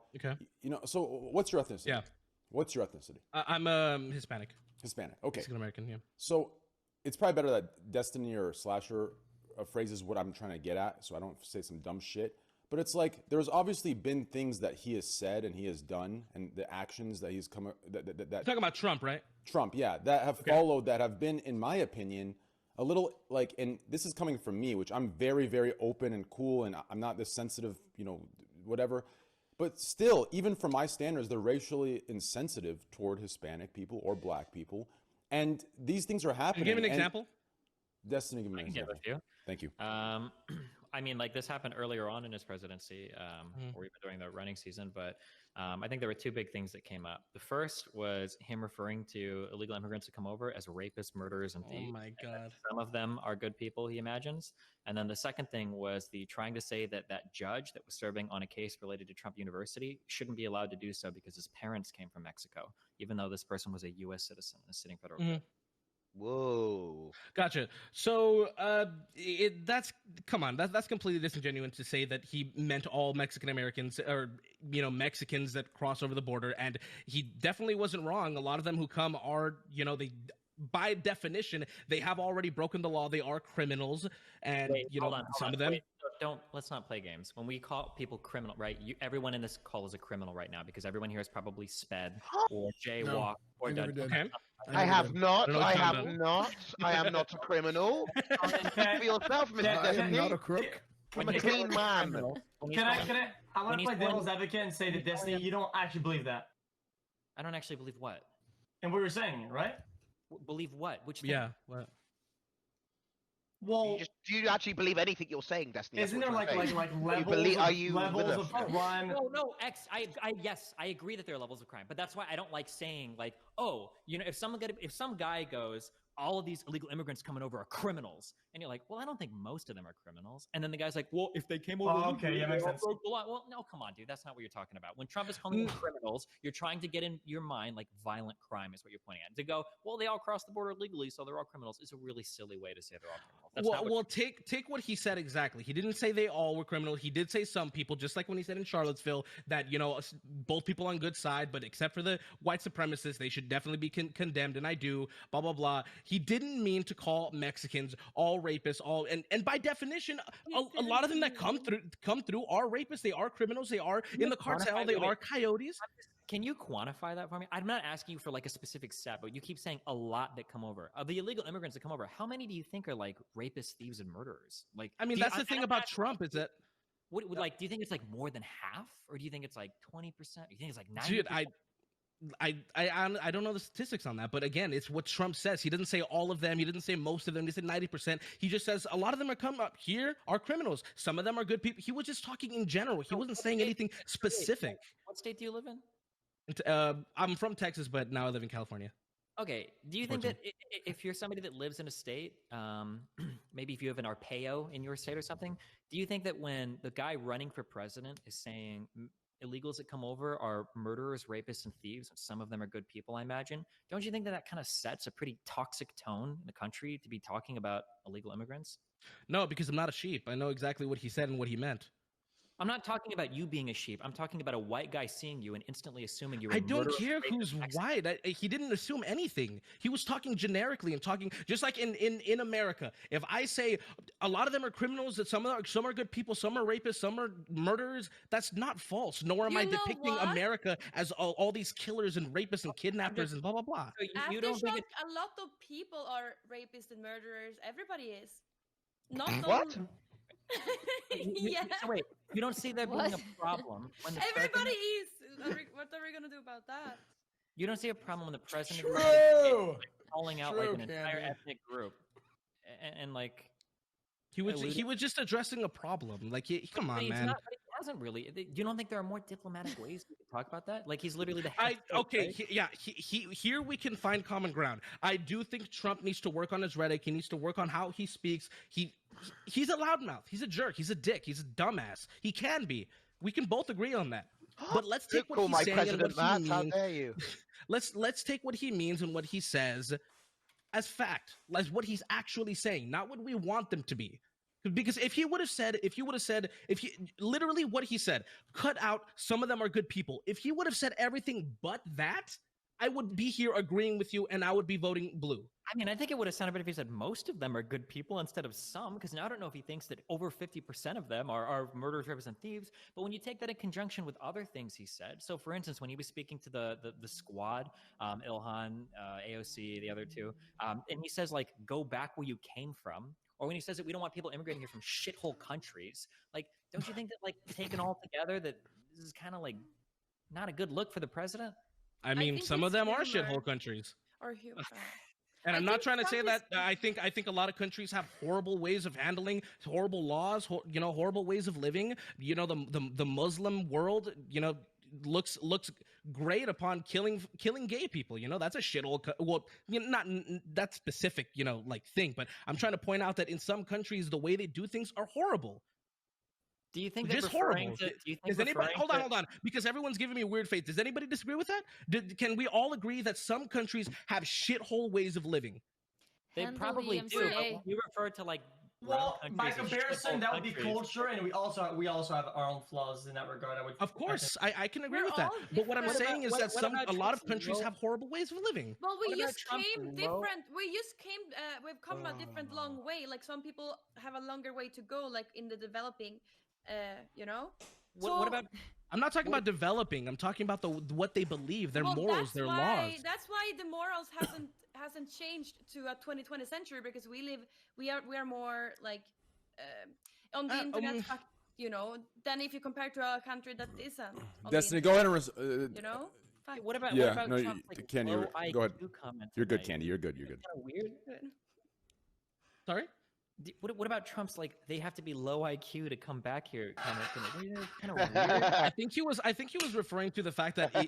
so what's your ethnicity? Yeah. What's your ethnicity? I'm Hispanic. Hispanic, okay. Mexican American, yeah. So it's probably better that Destiny or Slasher phrases what I'm trying to get at, so I don't say some dumb shit. But it's like there's obviously been things that he has said and he has done, and the actions that he's come. That You're talking about Trump, right? Trump, yeah, that have followed, that have been, in my opinion, a little like, and this is coming from me, which I'm very, very open and cool, and I'm not this sensitive, whatever. But still, even from my standards, they're racially insensitive toward Hispanic people or Black people, and these things are happening. Can you give an example? Destiny, give me an example. Thank you. I mean, like this happened earlier on in his presidency, or even during the running season. But I think there were two big things that came up. The first was him referring to illegal immigrants to come over as rapists, murderers, and thieves. Oh my God. Some of them are good people, he imagines. And then the second thing was the trying to say that that judge that was serving on a case related to Trump University shouldn't be allowed to do so because his parents came from Mexico, even though this person was a U.S. citizen in a sitting federal court. Whoa. Gotcha. So that's come on. That's completely disingenuous to say that he meant all Mexican Americans or Mexicans that cross over the border, and he definitely wasn't wrong. A lot of them who come are they by definition they have already broken the law. They are criminals, and Hold on, some of them. Wait, let's not play games. When we call people criminal, right? Everyone in this call is a criminal right now because everyone here has probably sped or jaywalked or done. Okay. I have not. I have not. I am not a criminal. For yourself, Mr. I am Destiny. not a crook. I'm a clean man. Can I? I want to play devil's advocate and say that Destiny, you don't actually believe that. I don't actually believe what. And we were saying, right? Believe what? Which thing? Yeah. What? Well, do you actually believe anything you're saying, Destiny? Isn't there like levels of crime? No, yes, I agree that there are levels of crime, but that's why I don't like saying like, oh, if some guy goes, all of these illegal immigrants coming over are criminals, and you're like, well, I don't think most of them are criminals, and then the guy's like, well, if they came over, okay, yeah, makes sense. Broke the law. Well, no, come on, dude, that's not what you're talking about. When Trump is calling them criminals, you're trying to get in your mind like violent crime is what you're pointing at. To go, well, they all crossed the border legally, so they're all criminals, is a really silly way to say they're all criminals. Take what he said exactly. He didn't say they all were criminal. He did say some people, just like when he said in Charlottesville that both people on good side, but except for the white supremacists, they should definitely be condemned. And I do blah blah blah. He didn't mean to call Mexicans all rapists, and by definition, a lot of them that come through are rapists. They are criminals. They are in the cartel. They are coyotes. Can you quantify that for me? I'm not asking you for like a specific stat, but you keep saying a lot that come over. Of the illegal immigrants that come over, how many do you think are like rapists, thieves, and murderers? Like, I mean, that's the thing about Trump is that. Do you think it's like more than half, or do you think it's like 20%? You think it's like 90%? Dude, I don't know the statistics on that, but again, it's what Trump says. He doesn't say all of them. He didn't say most of them. He said 90%. He just says a lot of them are come up here are criminals. Some of them are good people. He was just talking in general. He wasn't saying anything specific. What state do you live in? I'm from Texas, but now I live in California. Okay. Do you think that if you're somebody that lives in a state, maybe if you have an Arpaio in your state or something, do you think that when the guy running for president is saying illegals that come over are murderers, rapists, and thieves, and some of them are good people, I imagine, don't you think that kind of sets a pretty toxic tone in the country to be talking about illegal immigrants? No, because I'm not a sheep. I know exactly what he said and what he meant. I'm not talking about you being a sheep. I'm talking about a white guy seeing you and instantly assuming you're a I don't murderer, care rapist, who's white. He didn't assume anything. He was talking generically and talking just like in America. If I say a lot of them are criminals, that some are good people, some are rapists, some are murderers, that's not false. Nor am I depicting America as all these killers and rapists and kidnappers and blah blah blah. You don't think a lot of people are rapists and murderers. Everybody is. Not what? Yeah. So wait, you don't see there being a problem when the everybody is. What are we gonna do about that? You don't see a problem when the president True. is calling out like an entire ethnic group, and like he was just addressing a problem. Like, come on, man. Not, he wasn't really. You don't think there are more diplomatic ways to talk about that? Like, he's literally the head. Here we can find common ground. I do think Trump needs to work on his rhetoric. He needs to work on how he speaks. He's a loudmouth. He's a jerk. He's a dick. He's a dumbass. He can be. We can both agree on that. But let's take what he's saying and what he means. How dare you? Let's take what he means and what he says as fact, as what he's actually saying, not what we want them to be. Because if you would have said, literally what he said, cut out some of them are good people. If he would have said everything but that, I would be here agreeing with you and I would be voting blue. I mean, I think it would have sounded better if he said most of them are good people instead of some, because now I don't know if he thinks that over 50% of them are murderers, rapists, and thieves. But when you take that in conjunction with other things he said, so for instance, when he was speaking to the squad, Ilhan, AOC, the other two, and he says, like, go back where you came from, or when he says that we don't want people immigrating here from shithole countries, like, don't you think that, like, taken all together, that this is kind of like not a good look for the president? I mean, some of them are shithole countries. Or humor. And I'm not trying to say that. I think a lot of countries have horrible ways of handling, horrible laws, horrible ways of living. The Muslim world, looks great upon killing gay people. You know, that's a shithole. Well, you know, not that specific, you know, like thing, but I'm trying to point out that in some countries the way they do things are horrible. Do you think just horrible? Does anybody hold on? Because everyone's giving me a weird face. Does anybody disagree with that? Can we all agree that some countries have shithole ways of living? They probably do. But you refer to like. Well, by comparison, that would be culture, and we also have our own flaws in that regard. Of course, I can agree with that. But what I'm saying is that a lot of countries have horrible ways of living. Well, we just came different. We've come a different long way. Like some people have a longer way to go, like in the developing, you know. What about? I'm not talking about developing. I'm talking about what they believe, their morals, their laws. That's why the morals hasn't changed to a 2020 century, because we are more like on the internet, you know, than if you compare to a country that isn't. Destiny, go ahead and you know. What about Trump's, like, Candy, low go ahead. IQ comments You're good, tonight? Candy. You're good. You're good. Weird. Sorry. What about Trump's, like, they have to be low IQ to come back here comment? Kind of weird. I think he was referring to the fact that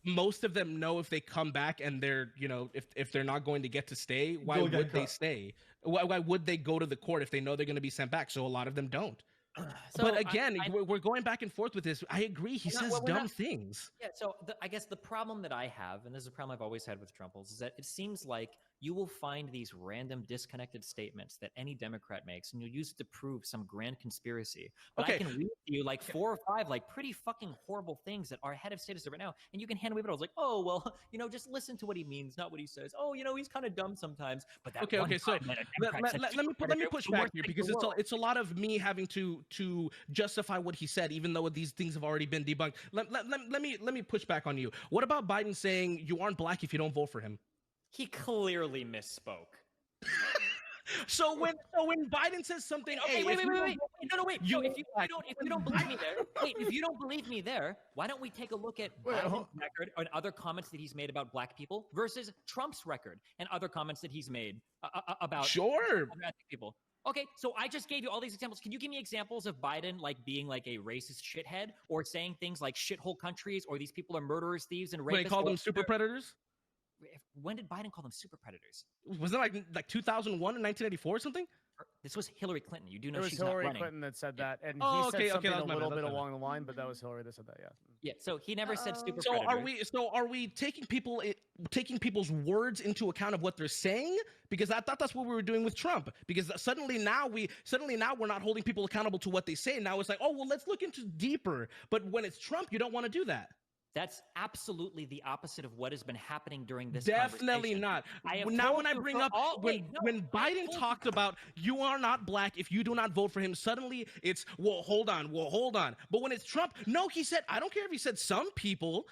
most of them know if they come back and they're, you know, if they're not going to get to stay, why would they stay? Why would they go to the court if they know they're going to be sent back? So a lot of them don't. But again, we're going back and forth with this. I agree. He says dumb things. Yeah. So I guess the problem that I have, and this is a problem I've always had with Trumples, is that it seems like you will find these random disconnected statements that any Democrat makes, and you'll use it to prove some grand conspiracy. But I can read to you like 4 or 5 like pretty fucking horrible things that our head of state is right now, and you can hand wave it. I was like, oh well, you know, just listen to what he means, not what he says. Oh, you know, he's kind of dumb sometimes. But that okay. So let me push back here, because it's a lot of me having to justify what he said, even though these things have already been debunked. Let me push back on you. What about Biden saying you aren't black if you don't vote for him? He clearly misspoke. So when Biden says something, okay, hey, wait. No, if you don't believe me there, if you don't believe me there, why don't we take a look at Biden's record and other comments that he's made about black people versus Trump's record and other comments that he's made about ethnic people? Okay, so I just gave you all these examples. Can you give me examples of Biden like being like a racist shithead or saying things like shithole countries or these people are murderers, thieves, and rapists? When he called them super predators? When did Biden call them super predators? Wasn't it like 2001 and 1984 or something? This was Hillary Clinton. You do know she's Hillary not running. Clinton that said that, and he said something a little bit along the line, but that was Hillary that said that. Yeah. Yeah. So he never said super. So are we taking people's words into account of what they're saying? Because I thought that's what we were doing with Trump. Because suddenly now we're not holding people accountable to what they say. Now it's like, oh well, let's look into deeper. But when it's Trump, you don't want to do that. That's absolutely the opposite of what has been happening during this Definitely not. Now when I bring up when Biden talked about you are not black if you do not vote for him, suddenly it's hold on. But when it's Trump, no, he said, I don't care if he said some people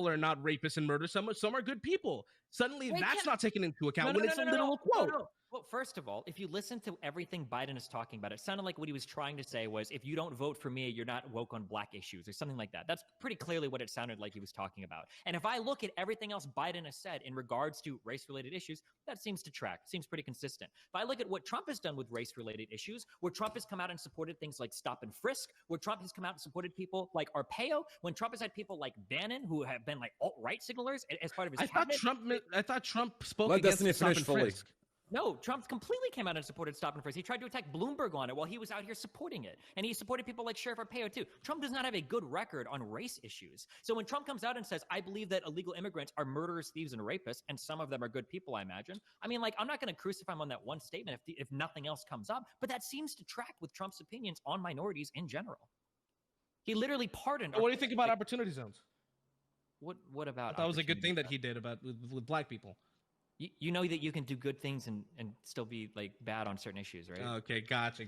are not rapists and murderers, some are good people. Suddenly that's not taken into account when it's a literal quote. No. Well, first of all, if you listen to everything Biden is talking about, it sounded like what he was trying to say was, if you don't vote for me, you're not woke on black issues or something like that. That's pretty clearly what it sounded like he was talking about. And if I look at everything else Biden has said in regards to race-related issues, that seems to track, seems pretty consistent. If I look at what Trump has done with race-related issues, where Trump has come out and supported things like stop and frisk, where Trump has come out and supported people like Arpaio, when Trump has had people like Bannon, who have been like alt-right signalers as part of his cabinet. I thought Trump spoke Let against Destiny stop finish and fully. frisk. No, Trump completely came out and supported stop and frisk. He tried to attack Bloomberg on it while he was out here supporting it. And he supported people like Sheriff Arpaio too. Trump does not have a good record on race issues. So when Trump comes out and says, I believe that illegal immigrants are murderers, thieves, and rapists, and some of them are good people, I imagine. I mean, like, I'm not going to crucify him on that one statement if nothing else comes up, but that seems to track with Trump's opinions on minorities in general. He literally pardoned. What do you think about opportunity zones? What about? That was a good thing that he did about with black people. You know that you can do good things and still be like bad on certain issues, right? Okay, gotcha.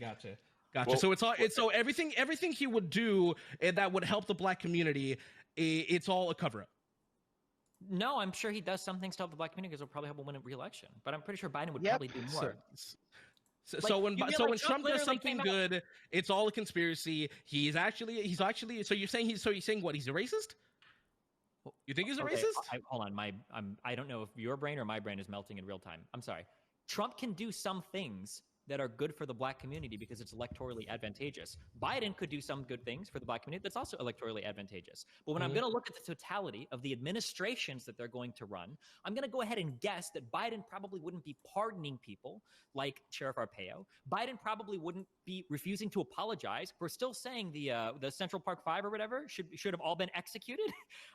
Well, so everything he would do that would help the black community, it's all a cover-up. No, I'm sure he does some things to help the black community because it'll probably help him win a re-election. But I'm pretty sure Biden would probably do more. So when Trump does something good, it's all a conspiracy. He's actually. So you're saying what? He's a racist? You think he's a racist? Hold on, I don't know if your brain or my brain is melting in real time. I'm sorry. Trump can do some things that are good for the black community because it's electorally advantageous. Biden could do some good things for the black community that's also electorally advantageous. But when I'm going to look at the totality of the administrations that they're going to run, I'm going to go ahead and guess that Biden probably wouldn't be pardoning people like Sheriff Arpaio. Biden probably wouldn't be refusing to apologize for still saying the Central Park 5 or whatever should have all been executed.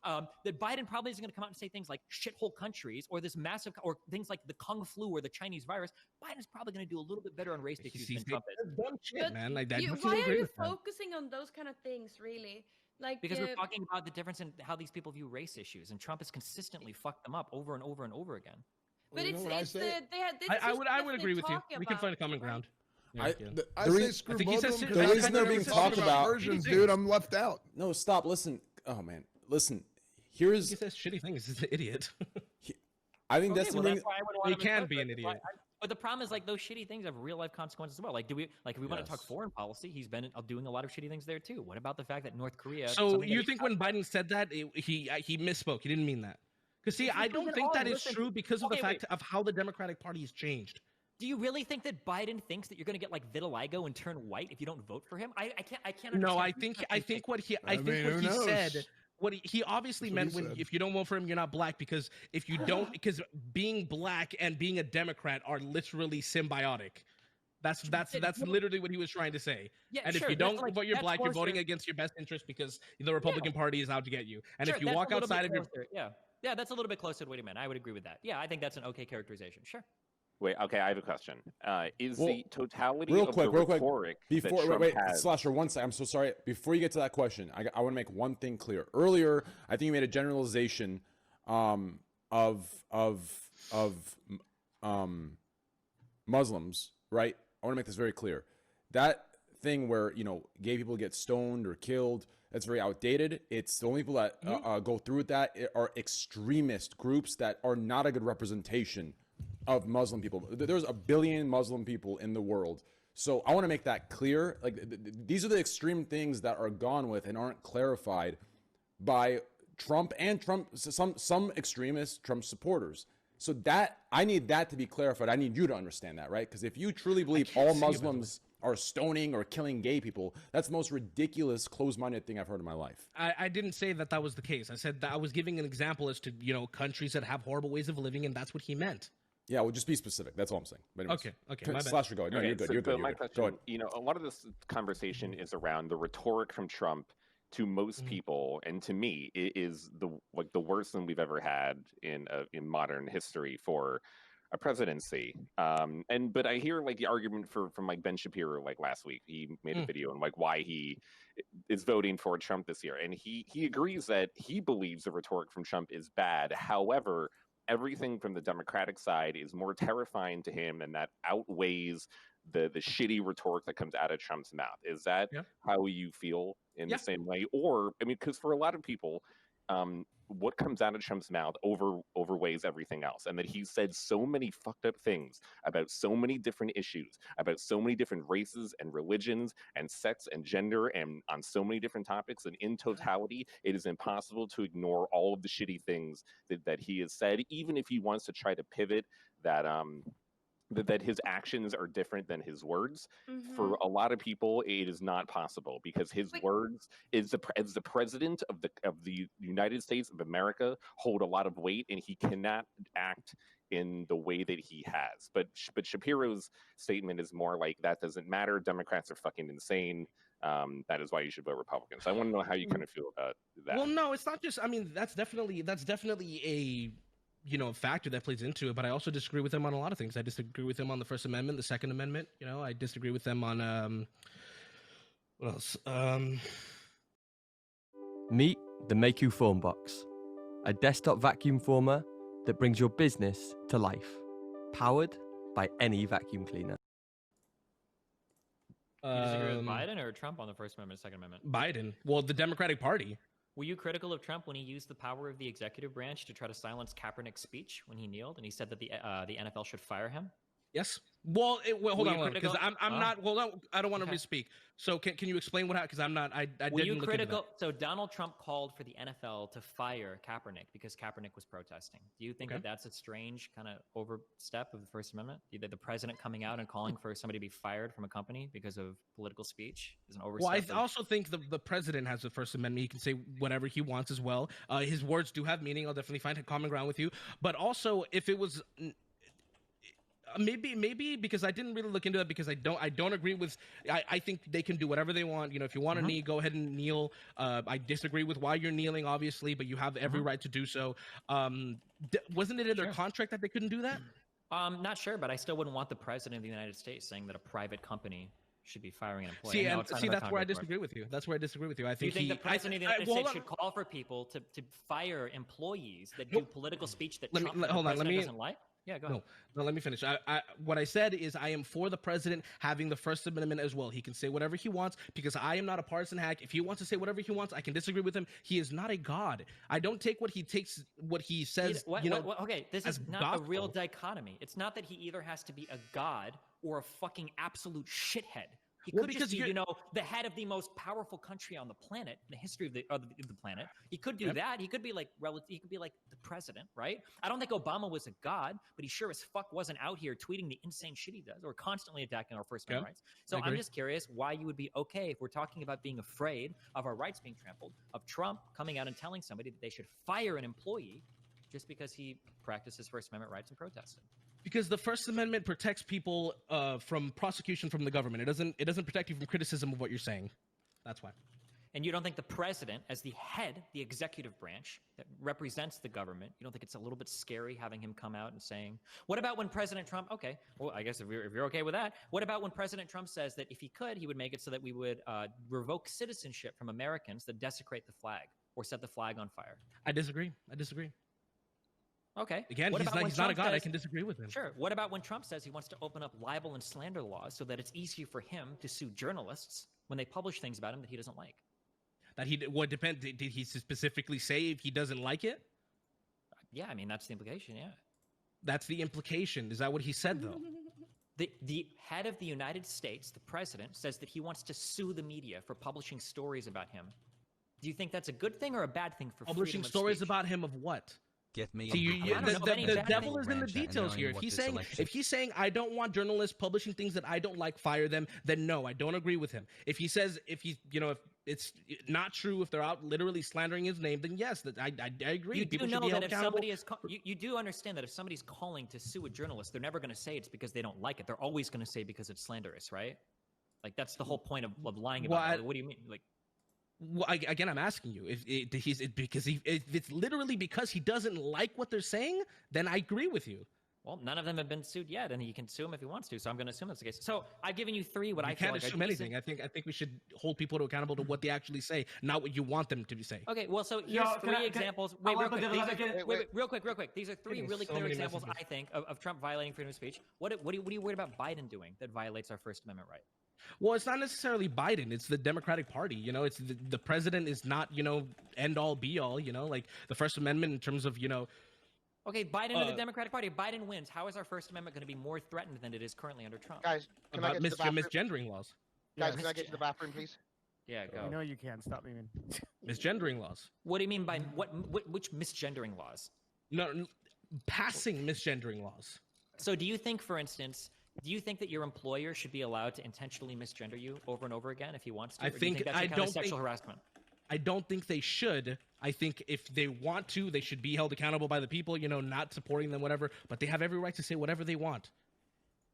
That Biden probably isn't going to come out and say things like shithole countries or this massive, or things like the Kung flu or the Chinese virus. Biden's probably going to do a little bit better on race issues than Trump is. Dumb shit, man. Like that. Why are you focusing on those kind of things, really? Like because we're talking about the difference in how these people view race issues, and Trump has consistently fucked them up over and over and over again. But I would agree with you. We can find a common ground. I say screw both of them. The reason they're being talked about, versions, dude, I'm left out. No, stop. Listen. Oh man, listen. Here's. He says shitty things. He's an idiot. I think that's that's why I would want he him can in be an president. idiot. But the problem is, like, those shitty things have real life consequences as well. Like, if we want to talk foreign policy, he's been doing a lot of shitty things there too. What about the fact that North Korea? So you think when Biden said that he misspoke? He didn't mean that. Because see, I don't think that is true because of the fact of how the Democratic Party has changed. Do you really think that Biden thinks that you're going to get like vitiligo and turn white if you don't vote for him? I can't. No, I think what he said. What he obviously meant if you don't vote for him, you're not black, because if you don't, because being black and being a Democrat are literally symbiotic. That's literally what he was trying to say. Yeah, and if sure, you don't vote, you're black. You're closer. voting against your best interest because the Republican Party is out to get you. And if you walk outside of your yeah, that's a little bit closer to what he meant. I would agree with that. Yeah, I think that's an okay characterization. Sure. Wait, okay, I have a question. Is the totality real of quick, the rhetoric before that Trump has... Slasher, one second. I'm so sorry. Before you get to that question, I want to make one thing clear. Earlier, I think you made a generalization of Muslims, right? I want to make this very clear. That thing where gay people get stoned or killed, that's very outdated. It's the only people that go through with that are extremist groups that are not a good representation of Muslim people. There's 1 billion Muslim people in the world. So I want to make that clear. Like these are the extreme things that are gone with and aren't clarified by Trump and some extremist Trump supporters. So that I need that to be clarified. I need you to understand that, right? Because if you truly believe all Muslims are stoning or killing gay people, that's the most ridiculous, closed-minded thing I've heard in my life. I didn't say that was the case. I said that I was giving an example as to countries that have horrible ways of living, and that's what he meant. Yeah, well, just be specific. That's all I'm saying. But anyways, okay. My bad. Slasher, go ahead. No, Okay, you're good. so You're good. my You're good. question, Go ahead. a lot of this conversation is around the rhetoric from Trump to most people, and to me, it is the worst thing we've ever had in modern history for a presidency. But I hear the argument from Ben Shapiro last week. He made a video on why he is voting for Trump this year, and he agrees that he believes the rhetoric from Trump is bad. However, everything from the Democratic side is more terrifying to him, and that outweighs the shitty rhetoric that comes out of Trump's mouth. Is that how you feel in the same way? Or, I mean, because for a lot of people, what comes out of Trump's mouth overweighs everything else. And that he said so many fucked up things about so many different issues, about so many different races and religions and sex and gender, and on so many different topics. And in totality, it is impossible to ignore all of the shitty things that he has said, even if he wants to try to pivot that his actions are different than his words. For a lot of people, it is not possible, because his words as the president of the United States of America hold a lot of weight, and he cannot act in the way that he has. But Shapiro's statement is more like, that doesn't matter. Democrats are fucking insane. That is why you should vote Republicans. I want to know how you kind of feel about that. Well, no, it's not just. I mean, that's definitely a factor that plays into it, but I also disagree with him on a lot of things. I disagree with him on the First Amendment, the Second Amendment. I disagree with them on what else? Meet the Make-U Form Box, a desktop vacuum former that brings your business to life, powered by any vacuum cleaner. Do you disagree with Biden or Trump on the First Amendment, Second Amendment? Biden. Well, the Democratic Party. Were you critical of Trump when he used the power of the executive branch to try to silence Kaepernick's speech when he kneeled and he said that the NFL should fire him? Yes. Well, hold Were on, you because critical? I'm Oh. not. Well, I don't want to Okay. misspeak. So can you explain what happened? Because I'm not. I Were didn't you look critical? into So Donald Trump called for the NFL to fire Kaepernick because Kaepernick was protesting. Do you think Okay. that that's a strange kind of overstep of the First Amendment? The president coming out and calling for somebody to be fired from a company because of political speech is an that. overstep. Well, I also think the president has the First Amendment. He can say whatever he wants as well. His words do have meaning. I'll definitely find a common ground with you. But also, if it was. Maybe because I didn't really look into it because I don't agree with. I think they can do whatever they want. You know, if you want to kneel, go ahead and kneel. I disagree with why you're kneeling, obviously, but you have every right to do so. Wasn't it in their contract that they couldn't do that? Not sure, but I still wouldn't want the president of the United States saying that a private company should be firing an employee. That's where I disagree with you. That's where I disagree with you. I Do you think think the president of the United States should call for people to fire employees that do political speech that Trump doesn't like? Yeah, go ahead. No, let me finish. What I said is I am for the president having the First Amendment as well. He can say whatever he wants because I am not a partisan hack. If he wants to say whatever he wants, I can disagree with him. He is not a god. I don't take what he says. Okay, this is not gospel. a real dichotomy. It's not that he either has to be a god or a fucking absolute shithead. He could just be, the head of the most powerful country on the planet, in the history of the planet. He could do that. He could be like he could be like the president, right? I don't think Obama was a god, but he sure as fuck wasn't out here tweeting the insane shit he does or constantly attacking our First Amendment rights. So I'm just curious why you would be okay if we're talking about being afraid of our rights being trampled, of Trump coming out and telling somebody that they should fire an employee just because he practices First Amendment rights and protested. Because the First Amendment protects people from prosecution from the government. It doesn't protect you from criticism of what you're saying. That's why. And you don't think the president, as the head, the executive branch that represents the government, you don't think it's a little bit scary having him come out and saying, what about when President Trump, okay, well, I guess if you're okay with that, what about when President Trump says that if he could, he would make it so that we would revoke citizenship from Americans that desecrate the flag or set the flag on fire? I disagree. Okay. Again, he's not a god. I can disagree with him. Sure. What about when Trump says he wants to open up libel and slander laws so that it's easier for him to sue journalists when they publish things about him that he doesn't like? Depends. Did he specifically say if he doesn't like it? Yeah, I mean, that's the implication, yeah. That's the implication. Is that what he said, though? The head of the United States, the president, says that he wants to sue the media for publishing stories about him. Do you think that's a good thing or a bad thing for publishing stories about him of what? Get me. The devil is in the details here. If he's saying I don't want journalists publishing things that I don't like, fire them, then no, I don't agree with him. If if it's not true, if they're out literally slandering his name, then yes, I agree. You People do should know be held that if accountable. somebody is you do understand that if somebody's calling to sue a journalist, they're never going to say it's because they don't like it. They're always going to say because it's slanderous, right? Like that's the whole point of lying about it. What do you mean? Like, well, again, I'm asking you if it's literally because he doesn't like what they're saying, then I agree with you. Well, none of them have been sued yet, and he can sue him if he wants to. So I'm going to assume that's the case. So I've given you three. I can't assume anything. I think we should hold people accountable to what they actually say, not what you want them to say. Okay, well, so here's three examples. Wait, real quick. These are three really clear examples, I think, of Trump violating freedom of speech. What are you worried about Biden doing that violates our First Amendment right? Well, it's not necessarily Biden. It's the Democratic Party. It's the president is not, end all be all, like the First Amendment in terms of, Okay, Biden and the Democratic Party. If Biden wins, how is our First Amendment going to be more threatened than it is currently under Trump? Guys, can I get to the bathroom? Misgendering laws. Guys, can I get to the bathroom, please? Yeah, go. You know you can. Stop me, man. Misgendering laws. What do you mean by which misgendering laws? No, passing misgendering laws. So do you think, for instance, that your employer should be allowed to intentionally misgender you over and over again if he wants to? I think that's kind of sexual harassment? I don't think they should. I think if they want to, they should be held accountable by the people, not supporting them, whatever. But they have every right to say whatever they want.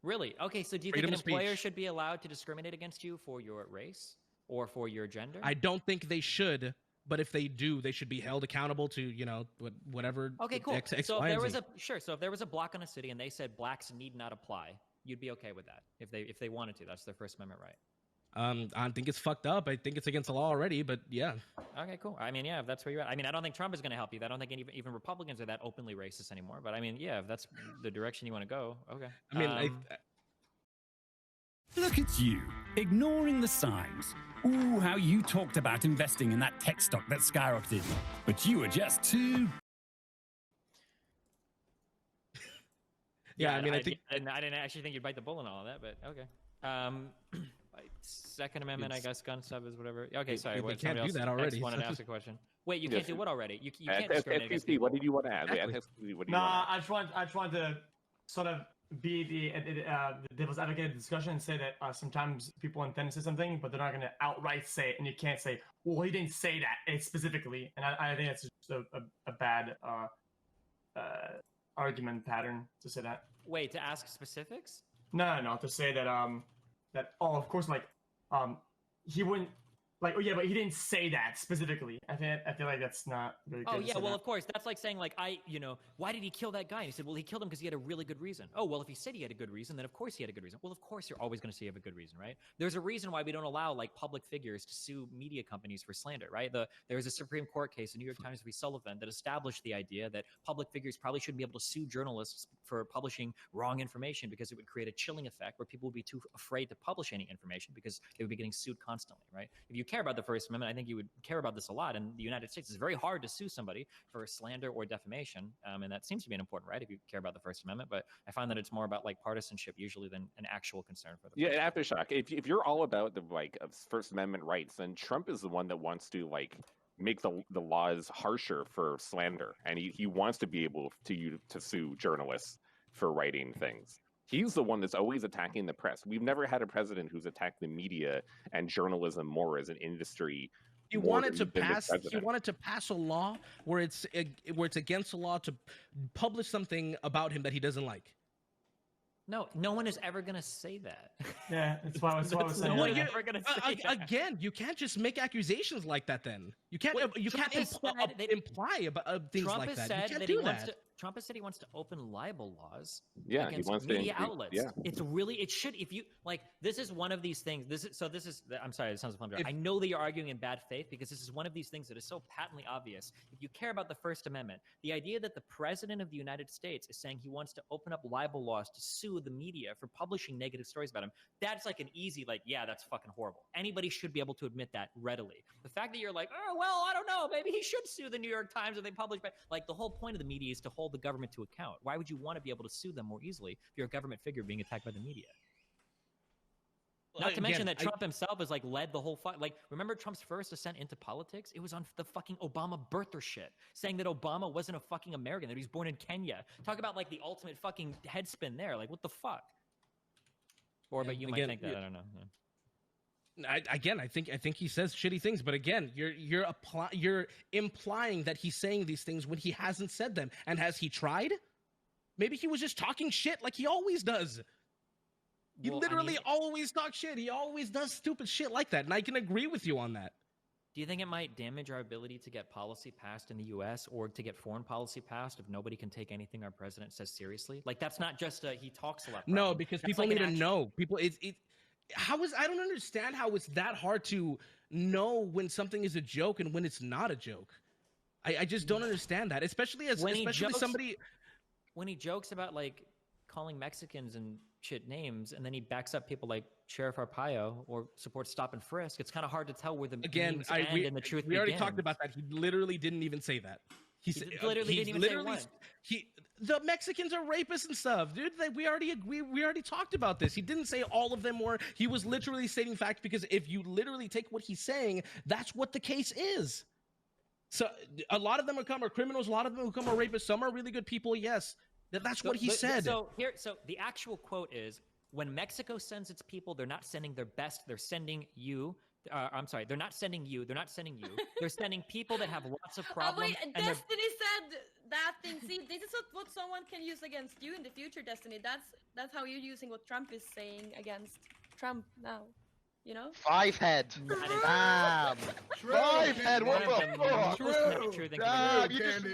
Really? Okay, so do you think an employer should be allowed to discriminate against you for your race or for your gender? I don't think they should. But if they do, they should be held accountable to, whatever. Okay, cool. X, so Y, if there and was so if there was a block on a city and they said blacks need not apply, you'd be okay with that if they wanted to. That's their First Amendment right. I think it's fucked up. I think it's against the law already, but yeah. Okay, cool. I mean, yeah, if that's where you're at. I mean, I don't think Trump is going to help you. I don't think even Republicans are that openly racist anymore. But I mean, yeah, if that's the direction you want to go, okay. I mean, Look at you, ignoring the signs. Ooh, how you talked about investing in that tech stock that skyrocketed. But you were just too... Yeah, I mean, I think I didn't actually think you'd bite the bullet and all of that, but okay. Like, Second Amendment, I guess, gun stuff is whatever. Okay, sorry. They can't do that already. Wanted to ask a question. Wait, you can't do what already? You can't discriminate against FPC, what did you want to add? What do you want to add? I just wanted to sort of be the devil's advocate of the discussion and say that sometimes people intend to say something, but they're not going to outright say it, and you can't say, well, he didn't say that specifically. And I think it's just a bad argument pattern to say that. Wait, to ask specifics? No, to say that of course, like he wouldn't, like, oh yeah, but he didn't say that specifically. I feel like that's not really good. Oh to yeah, say well that. of course, that's like saying like why did he kill that guy? And he said, well, he killed him because he had a really good reason. Oh well, if he said he had a good reason, then of course he had a good reason. Well, of course you're always going to say you have a good reason, right? There's a reason why we don't allow like public figures to sue media companies for slander, right? There was a Supreme Court case in New York Times v. Sullivan that established the idea that public figures probably shouldn't be able to sue journalists for publishing wrong information because it would create a chilling effect where people would be too afraid to publish any information because they would be getting sued constantly, right? If you care about the First Amendment, I think you would care about this a lot. In the United States, it's very hard to sue somebody for slander or defamation, and that seems to be an important right if you care about the First Amendment. But I find that it's more about like partisanship usually than an actual concern for the. Yeah, Aftershock. If you're all about the First Amendment rights, then Trump is the one that wants to make the laws harsher for slander, and he wants to be able to sue journalists for writing things. He's the one that's always attacking the press. We've never had a president who's attacked the media and journalism more as an industry. He wanted to pass. He wanted to pass a law where it's against the law to publish something about him that he doesn't like. No one is ever going to say that. Yeah, that's why I was saying. No one is ever going to say that. Again, you can't just make accusations like that. Then you can't. You can't imply about things Trump like that. Said you can't that do he wants that. to, Trump has said he wants to open libel laws he against wants media to outlets. Yeah. It's really, it should, if you, like, this is one of these things, I'm sorry, it sounds like I know that you're arguing in bad faith because this is one of these things that is so patently obvious. If you care about the First Amendment, the idea that the President of the United States is saying he wants to open up libel laws to sue the media for publishing negative stories about him, that's like an easy, like, yeah, that's fucking horrible. Anybody should be able to admit that readily. The fact that you're like, oh, well, I don't know, maybe he should sue the New York Times or they publish, like, the whole point of the media is to hold the government to account. Why would you want to be able to sue them more easily if you're a government figure being attacked by the media? Not to mention that Trump himself has like led the whole fight. Like, remember Trump's first ascent into politics? It was on the fucking Obama birther shit, saying that Obama wasn't a fucking American, that he was born in Kenya. Talk about like the ultimate fucking headspin there. Like, what the fuck? But you might think that. I don't know. Yeah. I think he says shitty things, but again, you're implying that he's saying these things when he hasn't said them. And has he tried? Maybe he was just talking shit like he always does. He literally always talks shit. He always does stupid shit like that, and I can agree with you on that. Do you think it might damage our ability to get policy passed in the U.S. or to get foreign policy passed if nobody can take anything our president says seriously? Like, that's not just he talks a lot. No, because people need to know. People, I don't understand how it's that hard to know when something is a joke and when it's not a joke. I just don't understand that, especially somebody. When he jokes about like calling Mexicans and shit names, and then he backs up people like Sheriff Arpaio or supports Stop and Frisk, it's kind of hard to tell where the memes end and the truth we already begins. talked about that. He literally didn't even say that. He literally didn't even say what. The Mexicans are rapists and stuff, dude. We already talked about this. He didn't say all of them were. He was literally stating facts because if you literally take what he's saying, that's what the case is. So a lot of them are criminals. A lot of them who are rapists. Some are really good people. Yes, that's what he said. So the actual quote is: when Mexico sends its people, they're not sending their best. They're sending you. I'm sorry. They're not sending you. They're not sending you. They're sending people that have lots of problems. Oh, wait, Destiny said that thing. See, this is what someone can use against you in the future, Destiny. That's how you're using what Trump is saying against Trump now. You know? 5 head. Damn. 5 head. What the fuck? True. Damn, you just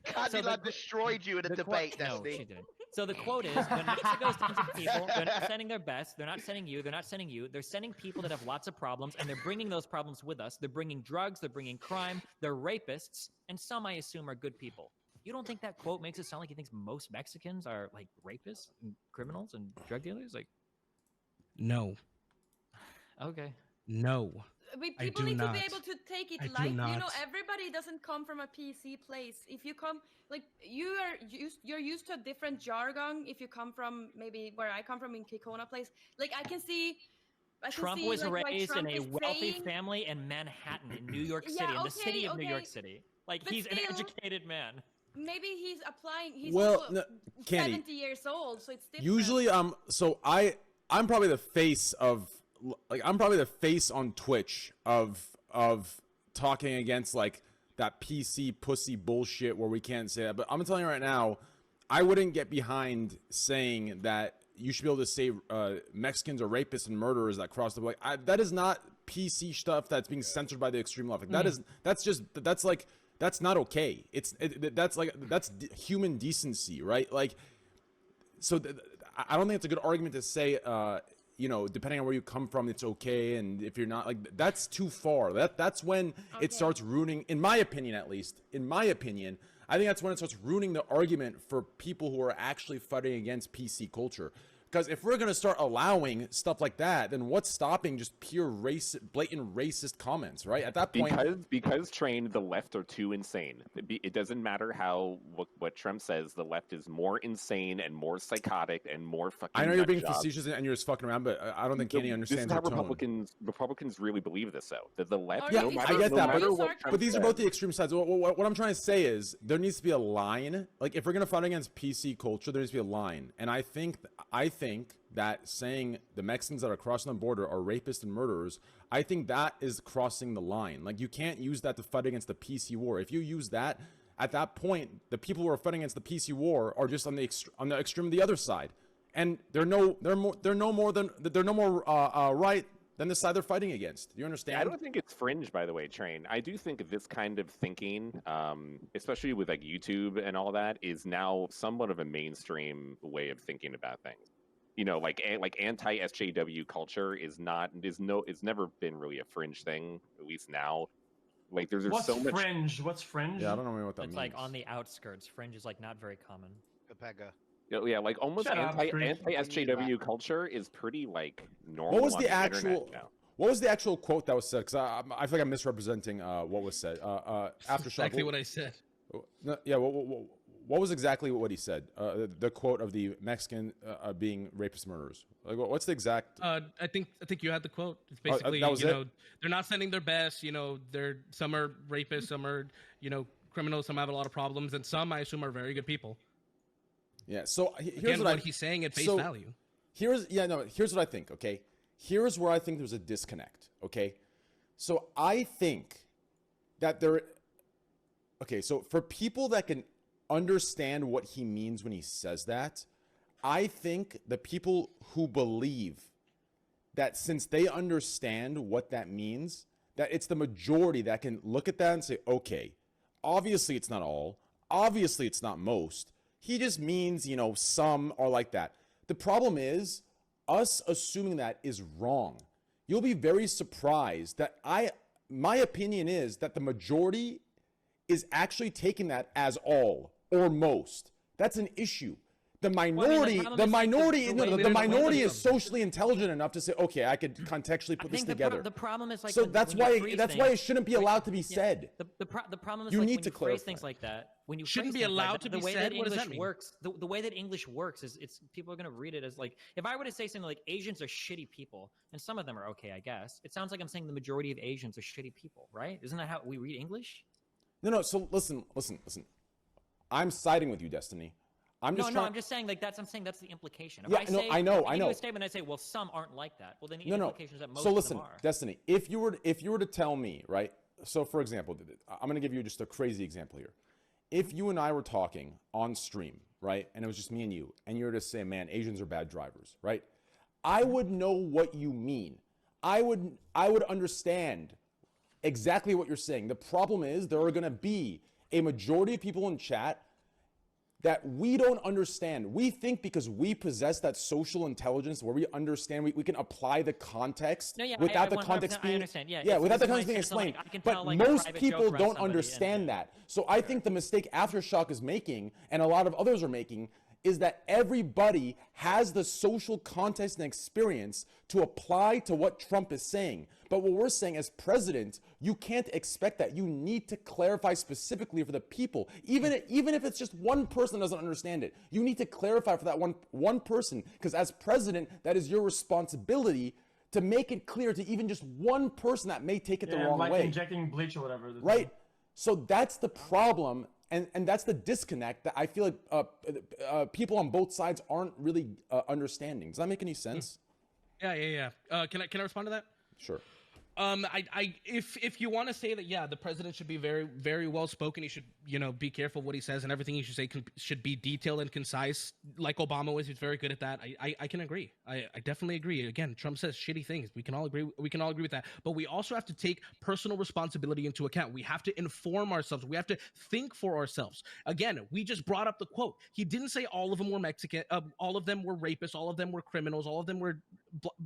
Candyland destroyed you in a debate, No, Destiny. she didn't. So the quote is, when Mexico sends its people, they're not sending their best. They're not sending you. They're not sending you. They're sending people that have lots of problems, and they're bringing those problems with us. They're bringing drugs. They're bringing crime. They're rapists, and some, I assume, are good people. You don't think that quote makes it sound like he thinks most Mexicans are like rapists and criminals and drug dealers? Like, no. Okay. No. people do need to be not. able to take it I do light. You know, not. everybody doesn't come from a PC place. If you come, like you're used to a different jargon. If you come from maybe where I come from in Kekona place, like I can see. Trump was like, why raised Trump in a is wealthy saying- family in Manhattan, in New York Yeah, City, in the city of New York okay. City. Like, But he's an still- educated man. Maybe he's applying. He's Well, also no, Candy, 70 years old, so it's different. Usually, so I'm probably the face of, like, I'm probably the face on Twitch of talking against like that PC pussy bullshit where we can't say that. But I'm telling you right now, I wouldn't get behind saying that you should be able to say Mexicans are rapists and murderers that cross the border. That is not PC stuff that's being censored by the extreme left. Like, that's not okay. That's human decency, right? Like, so I don't think it's a good argument to say, depending on where you come from, it's okay, and if you're not, like, that's too far. That's when it starts ruining, in my opinion, at least, I think that's when it starts ruining the argument for people who are actually fighting against PC culture. Because if we're going to start allowing stuff like that, then what's stopping just pure blatant racist comments, right? At that point, because Train, the left are too insane. It doesn't matter what Trump says. The left is more insane and more psychotic and more fucking. I know you're being nutjob. facetious and you're just fucking around, but I don't think Kenny understands This is how your tone. Republicans really believe this, though. That the left, Yeah, no matter, I get no that, matter what Trump but these are says- both the extreme sides. What I'm trying to say is there needs to be a line. Like, if we're gonna fight against PC culture, there needs to be a line. And I think that saying the Mexicans that are crossing the border are rapists and murderers, I think that is crossing the line. Like, you can't use that to fight against the PC war. If you use that, at that point, the people who are fighting against the PC war are just on the extreme of the other side, and they're no more right than the side they're fighting against. Do you understand? I don't think it's fringe, by the way, Train. I do think this kind of thinking, especially with like YouTube and all that, is now somewhat of a mainstream way of thinking about things. You know, like anti-SJW culture is never been really a fringe thing, at least now. Like there's What's so much fringe? What's fringe? Yeah, I don't know what that It's means. like on the outskirts. Fringe is like not very common. Pepega. Yeah, like almost Shut up, Chris. anti-SJW culture is pretty like normal. What was on the internet actual? now. What was the actual quote that was said? Because I feel like I'm misrepresenting what was said. Aftershock. Exactly what I said. No, yeah. What was exactly what he said? The quote of the Mexican being rapist murderers. Like, what's the exact? I think you had the quote. It's basically that was it? They're not sending their best. Some are rapists, some are criminals, some have a lot of problems, and some I assume are very good people. Yeah. So here's Again, what he's saying at face value. Here's what I think. Okay. Here's where I think there's a disconnect. Okay. So I think that so for people that can understand what he means when he says that, I think the people who believe that since they understand what that means, that it's the majority that can look at that and say, okay, obviously it's not all, obviously it's not most. He just means, some are like that. The problem is us assuming that is wrong. You'll be very surprised that my opinion is that the majority is actually taking that as all or most. That's an issue. The minority, the minority is socially intelligent enough to say, okay, I could contextually put this together. The problem is like so when that's you why freeze it shouldn't be allowed to be said. The problem is You like need when to you phrase clarify. things like that. When you Shouldn't phrase be things like allowed that, to be the way said? that What does English that mean? works, the way that English works is it's people are going to read it as like if I were to say something like Asians are shitty people, and some of them are okay, I guess. It sounds like I'm saying the majority of Asians are shitty people, right? Isn't that how we read English? No. So listen. I'm siding with you, Destiny. I'm just saying like I'm saying that's the implication. If Yeah, I no, say, I know. If I do a statement, I say, well, some aren't like that. Well, then the implication is that most So of listen, them are. Destiny, if you were to tell me, right? So for example, I'm going to give you just a crazy example here. If you and I were talking on stream, right, and it was just me and you were to say, man, Asians are bad drivers, right? I would know what you mean. I would understand exactly what you're saying. The problem is there are going to be a majority of people in chat that we don't understand. We think because we possess that social intelligence where we understand, we can apply the context without the context being, without the context being explained. But most people don't understand that. So I think the mistake Aftershock is making, and a lot of others are making, is that everybody has the social context and experience to apply to what Trump is saying. But what we're saying as president, you can't expect that. You need to clarify specifically for the people. Even if it's just one person that doesn't understand it, you need to clarify for that one person, because as president, that is your responsibility to make it clear to even just one person that may take it the wrong like way. Injecting bleach or whatever. Right. So that's the problem. And that's the disconnect that I feel like people on both sides aren't really understanding. Does that make any sense? Yeah. Can I respond to that? Sure. If you want to say that, yeah, the president should be very, very well spoken. He should, be careful what he says, and everything he should say should be detailed and concise, like Obama was. He's very good at that. I can agree. I definitely agree. Again, Trump says shitty things. We can all agree. We can all agree with that. But we also have to take personal responsibility into account. We have to inform ourselves. We have to think for ourselves. Again, we just brought up the quote. He didn't say all of them were Mexican. All of them were rapists. All of them were criminals. All of them were,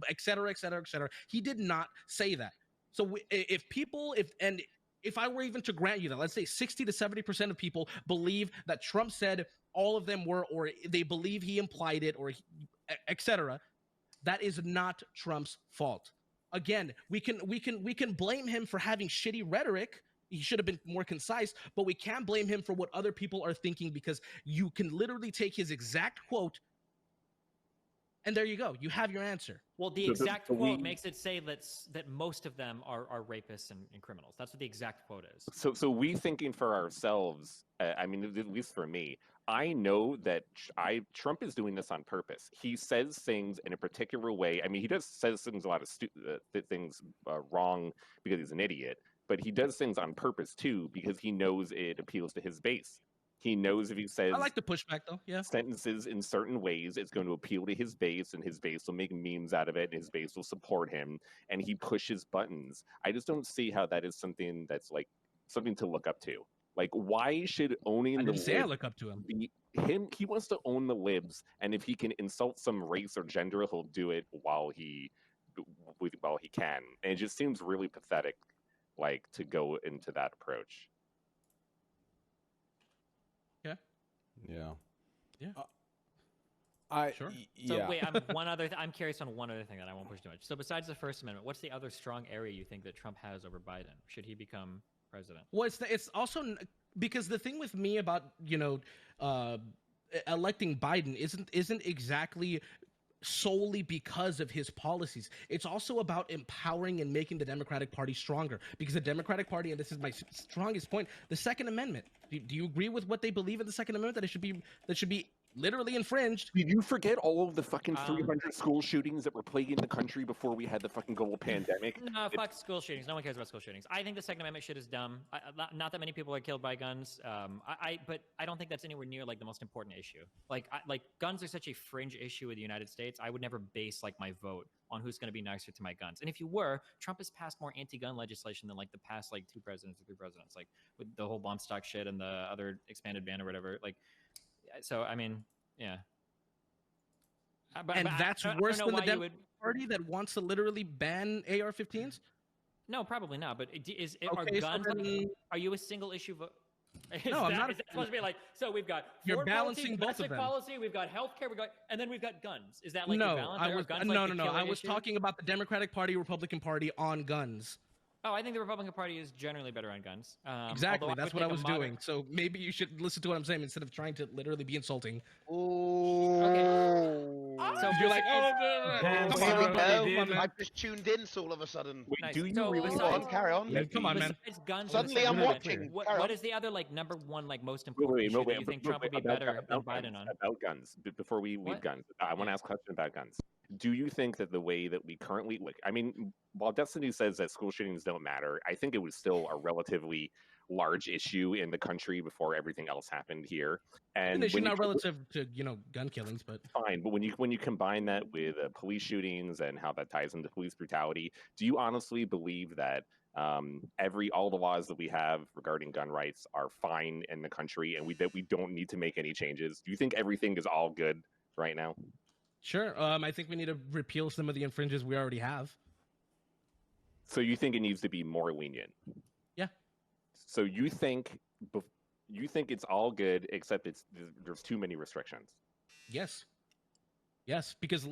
et cetera, et cetera, et cetera. He did not say that. So if I were even to grant you that, let's say 60 to 70% of people believe that Trump said all of them were, or they believe he implied it, or etc., that is not Trump's fault. Again, we can blame him for having shitty rhetoric. He should have been more concise, but we can't blame him for what other people are thinking, because you can literally take his exact quote, and there you go. You have your answer. Well, the exact quote makes it say that most of them are rapists and criminals. That's what the exact quote is. So we thinking for ourselves, I mean, at least for me, I know that Trump is doing this on purpose. He says things in a particular way. I mean, he says things a lot of things wrong because he's an idiot, but he does things on purpose too, because he knows it appeals to his base. He knows if he says, I like the pushback though, yeah, sentences in certain ways, it's going to appeal to his base, and his base will make memes out of it, and his base will support him, and he pushes buttons. I just don't see how that is something that's like something to look up to. Like, why should owning the libs I look up to him? Be him? He wants to own the libs, and if he can insult some race or gender, he'll do it while he can. And it just seems really pathetic, like, to go into that approach. Yeah. Sure. So wait, I'm curious on one other thing that I won't push too much. So besides the First Amendment, what's the other strong area you think that Trump has over Biden? Should he become president? Well, it's also because the thing with me about electing Biden isn't exactly solely because of his policies. It's also about empowering and making the Democratic Party stronger, because the Democratic Party, and this is my strongest point, the Second Amendment. Do you agree with what they believe in the Second Amendment, that should be literally infringed? Did you forget all of the fucking 300 school shootings that were plaguing the country before we had the fucking global pandemic? No, fuck school shootings. No one cares about school shootings. I think the Second Amendment shit is dumb. Not that many people are killed by guns. But I don't think that's anywhere near like the most important issue. Like guns are such a fringe issue in the United States. I would never base like my vote on who's going to be nicer to my guns. And if you were, Trump has passed more anti-gun legislation than like the past like 2 presidents or 3 presidents, like with the whole bomb stock shit and the other expanded ban or whatever. Like, so I mean, yeah. But that's worse than the Democratic Party that wants to literally ban AR-15s? No, probably not. But are Okay, guns? so then- Are you a single issue vote? No, I'm not. Is that supposed to be like, so we've got You're foreign balancing policy, both of domestic them. policy, we've got healthcare, and then we've got guns. Is that like No, the balance? I there? was Are guns no. like the I killing was issue? talking about the Democratic Party, Republican Party on guns. Oh, I think the Republican Party is generally better on guns. Exactly, although that's would what I take a was modern- doing. So maybe you should listen to what I'm saying instead of trying to literally be insulting. So you're like, oh, here we go. I've just tuned in, so all of a sudden. Wait, Nice. do you So really? Go on, carry on. Yeah, come on, man. Besides guns, Suddenly I'm watching. What is the other like number one like most important issue that you think Trump would be better than Biden on? About guns. Before we leave What? guns, I want to ask a question about guns. Do you think that the way that we currently, I mean, while Destiny says that school shootings don't matter, I think it was still a relatively large issue in the country before everything else happened here. And They should when you- not relative to gun killings, but fine. But when you combine that with police shootings and how that ties into police brutality, do you honestly believe that all the laws that we have regarding gun rights are fine in the country, and that we don't need to make any changes? Do you think everything is all good right now? sure. I think we need to repeal some of the infringes we already have. So you think it needs to be more lenient? Yeah. So you think it's all good, except there's too many restrictions? Yes. Yes, because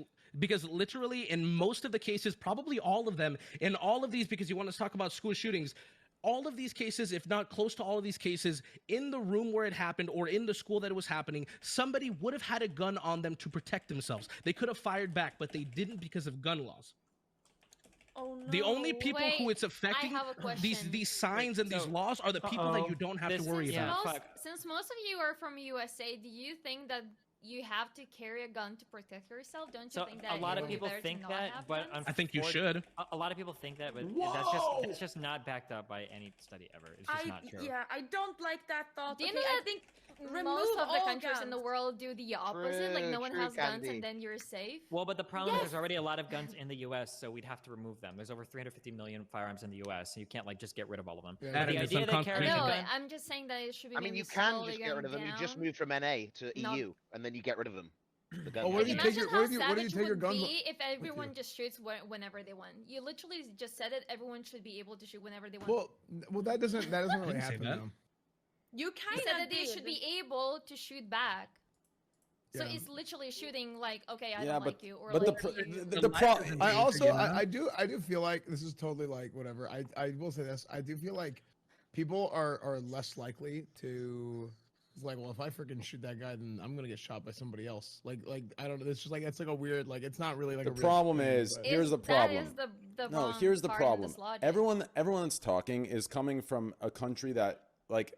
literally in most of the cases, probably all of them, in all of these, because you want to talk about school shootings, all of these cases, if not close to all of these cases, in the room where it happened or in the school that it was happening, somebody would have had a gun on them to protect themselves. They could have fired back, but they didn't because of gun laws. Oh, no. The only people who it's affecting, I have a question. these signs and these laws are the people that you don't have to worry about. Since most of you are from USA, do you think that you have to carry a gun to protect yourself? Don't you think that a lot it of would be people better to think not that, have but guns? I think you should. A lot of people think that, but that's just not backed up by any study ever. It's just not true. Yeah, I don't like that thought. Do you Okay, know I that think most of the all countries in the guns. world do the opposite? Like no one True, has guns Candy. and then you're safe. Well, but the problem Yes. is there's already a lot of guns in the U.S., so we'd have to remove them. There's over 350 million firearms in the U.S., so you can't like just get rid of all of them. Yeah, But the idea that carrying No, a gun, I'm just saying that it should be. I mean, maybe you can slowly just get rid of them. going You just down. move from NA to No. EU, and then you get rid of them. The guns. Oh, what if you Imagine take your how what if you savage take your would guns? be if everyone just shoots whenever they want. You literally just said it. Everyone should be able to shoot whenever they want. Well, that doesn't really didn't say happen. that. Though. You You kind said that of they should be able to shoot back. So Yeah. it's literally shooting like, okay, I Yeah, don't but like you, or but like the you. the problem. I also I do feel like this is totally like whatever. I will say this. I do feel like people are less likely to. It's like, well, if I freaking shoot that guy, then I'm gonna get shot by somebody else. Like I don't know. It's just like it's like a weird. Like it's not really like The a real problem thing, is but- here's the That problem. is the No, wrong here's the part of problem. this logic. Everyone that's talking is coming from a country that like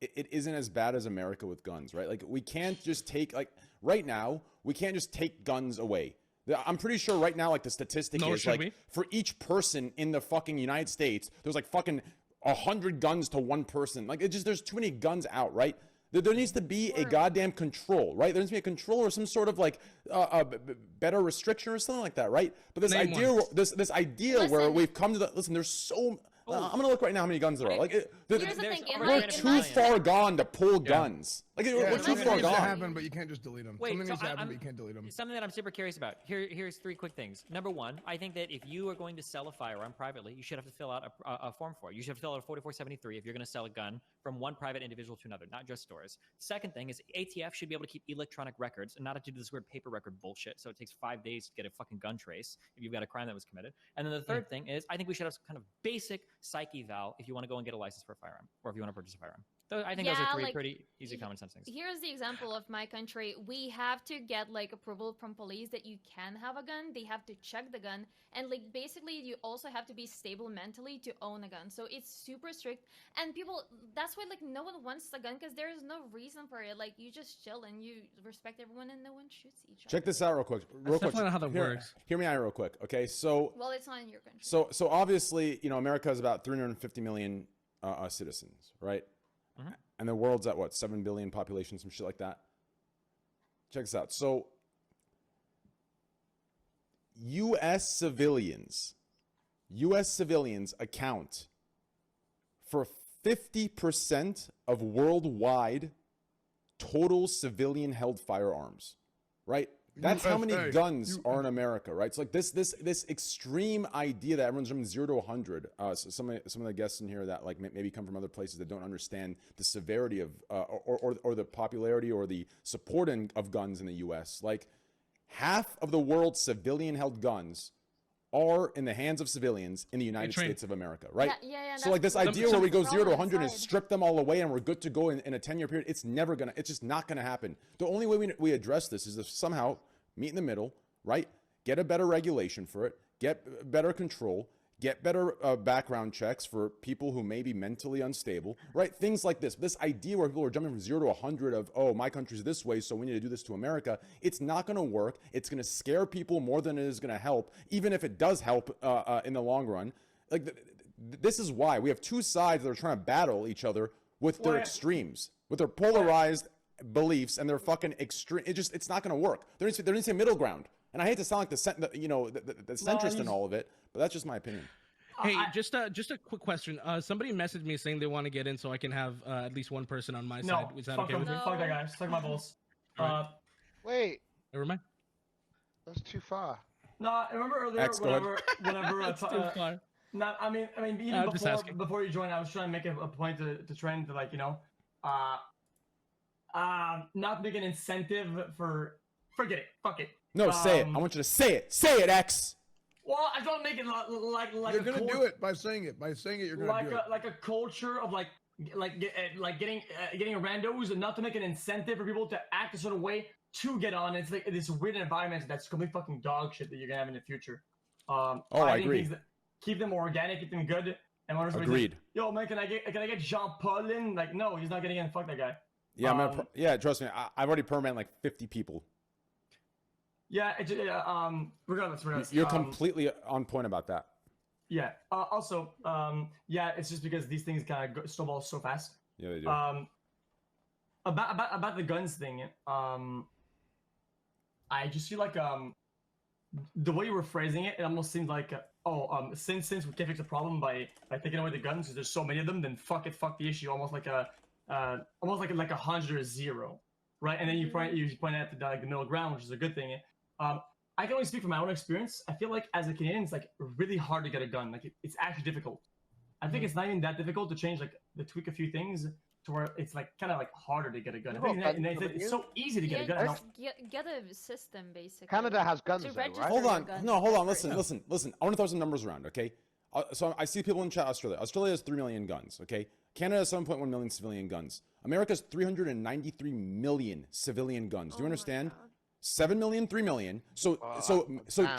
it isn't as bad as America with guns, right? Like we can't just take like right now we can't just take guns away. I'm pretty sure right now like the statistic Nor is should like we. for each person in the fucking United States, there's like fucking 100 guns to one person. Like it just there's too many guns out, right? There needs to be a goddamn control, right? There needs to be a control or some sort of like better restriction or something like that, right? But this Name idea, one. this idea where we've come to the listen. There's so. I'm gonna look right now how many guns there are. Like, Here's the thing, in we're my- in too my- far gone to pull guns. Like, Yeah, we're too something far needs to gone. happen, but you can't just delete them. Wait, Something so needs to happen, I'm- but you can't delete them. something that I'm super curious about. Here's three quick things. Number one, I think that if you are going to sell a firearm privately, you should have to fill out a form for it. You should have to fill out a 4473 if you're going to sell a gun from one private individual to another, not just stores. Second thing is ATF should be able to keep electronic records and not have to do this weird paper record bullshit. So it takes 5 days to get a fucking gun trace if you've got a crime that was committed. And then the third thing is I think we should have some kind of basic psych eval if you want to go and get a license for a firearm or if you want to purchase a firearm. I think those Yeah, are three like, pretty easy common sense things. Here's the example of my country. We have to get like approval from police that you can have a gun. They have to check the gun, and like basically you also have to be stable mentally to own a gun. So it's super strict, and people. That's why like no one wants a gun because there is no reason for it. Like you just chill and you respect everyone, and no one shoots each other. Check this out real quick. definitely not how that works. Hear me out real quick, okay? So Well, it's not in your country. So obviously, you know, America has about 350 million citizens, right? Mhm. And the world's at what, 7 billion population, some shit like that. Check this out. So U.S. civilians account for 50% of worldwide total civilian-held firearms, right? That's how many USA. guns are in America, right? So like this extreme idea that everyone's from 0 to 100. So some of the guests in here that like maybe come from other places that don't understand the severity of or the popularity or the support of guns in the U.S. Like half of the world's civilian-held guns are in the hands of civilians in the United Train. States of America, right? Yeah, So like this that's idea where we go 0 to 100 and inside. strip them all away and we're good to go in a 10-year period, it's just not gonna happen. The only way we address this is to somehow meet in the middle, right? Get a better regulation for it, get better control, get better background checks for people who may be mentally unstable, right? Things like this. This idea where people are jumping from 0 to 100 of, oh, my country's this way, so we need to do this to America. It's not going to work. It's going to scare people more than it is going to help, even if it does help in the long run. Like, this is why we have two sides that are trying to battle each other with their extremes, with their polarized beliefs and their fucking extreme. It's not going to work. There needs to be a middle ground. And I hate to sound like the centrist in all of it, but that's just my opinion. Hey, just a quick question. Somebody messaged me saying they want to get in so I can have at least one person on my side. Is that fuck okay them. with you? Fuck that guy. Suck my balls. Wait. Never mind. That's too far. No, I remember earlier X, go ahead. whenever That's too far. No, I mean, even I'm just asking. before you joined, I was trying to make a point to Trent to like, not make an incentive for forget it. Fuck it. No, say it. I want you to say it. Say it, X. Well, I don't make it like you're gonna do it by saying it. By saying it, you're gonna do it. Like a culture of getting randos, and not to make an incentive for people to act a certain way to get on. It's like this weird environment that's complete fucking dog shit that you're gonna have in the future. I agree. Keep them organic, keep them good. And when agreed. Like, yo, man, can I get Jean Paul in? Like, no, he's not getting in. Fuck that guy. Yeah, trust me. I've already permanent like 50 people. Yeah, regardless. You're completely on point about that. Yeah. Also, yeah, it's just because these things kind of snowball so fast. Yeah, they do. About the guns thing, I just feel like the way you were phrasing it, it almost seemed like since we can't fix the problem by taking away the guns, because there's so many of them, then fuck the issue. Almost like a 100 or 0, right? And then you point out the middle ground, which is a good thing. I can only speak from my own experience. I feel like as a Canadian, it's like really hard to get a gun. Like it's actually difficult. I think it's not even that difficult to change, like to tweak a few things to where it's like kind of like harder to get a gun. I think it's so easy to get a gun. Get a system basically. Canada has guns, to though, right? Hold on. Listen. I want to throw some numbers around, okay? So I see people in chat. Australia has 3 million guns, okay? Canada has 7.1 million civilian guns. America has 393 million civilian guns. Do you understand? 7 million, 3 million. So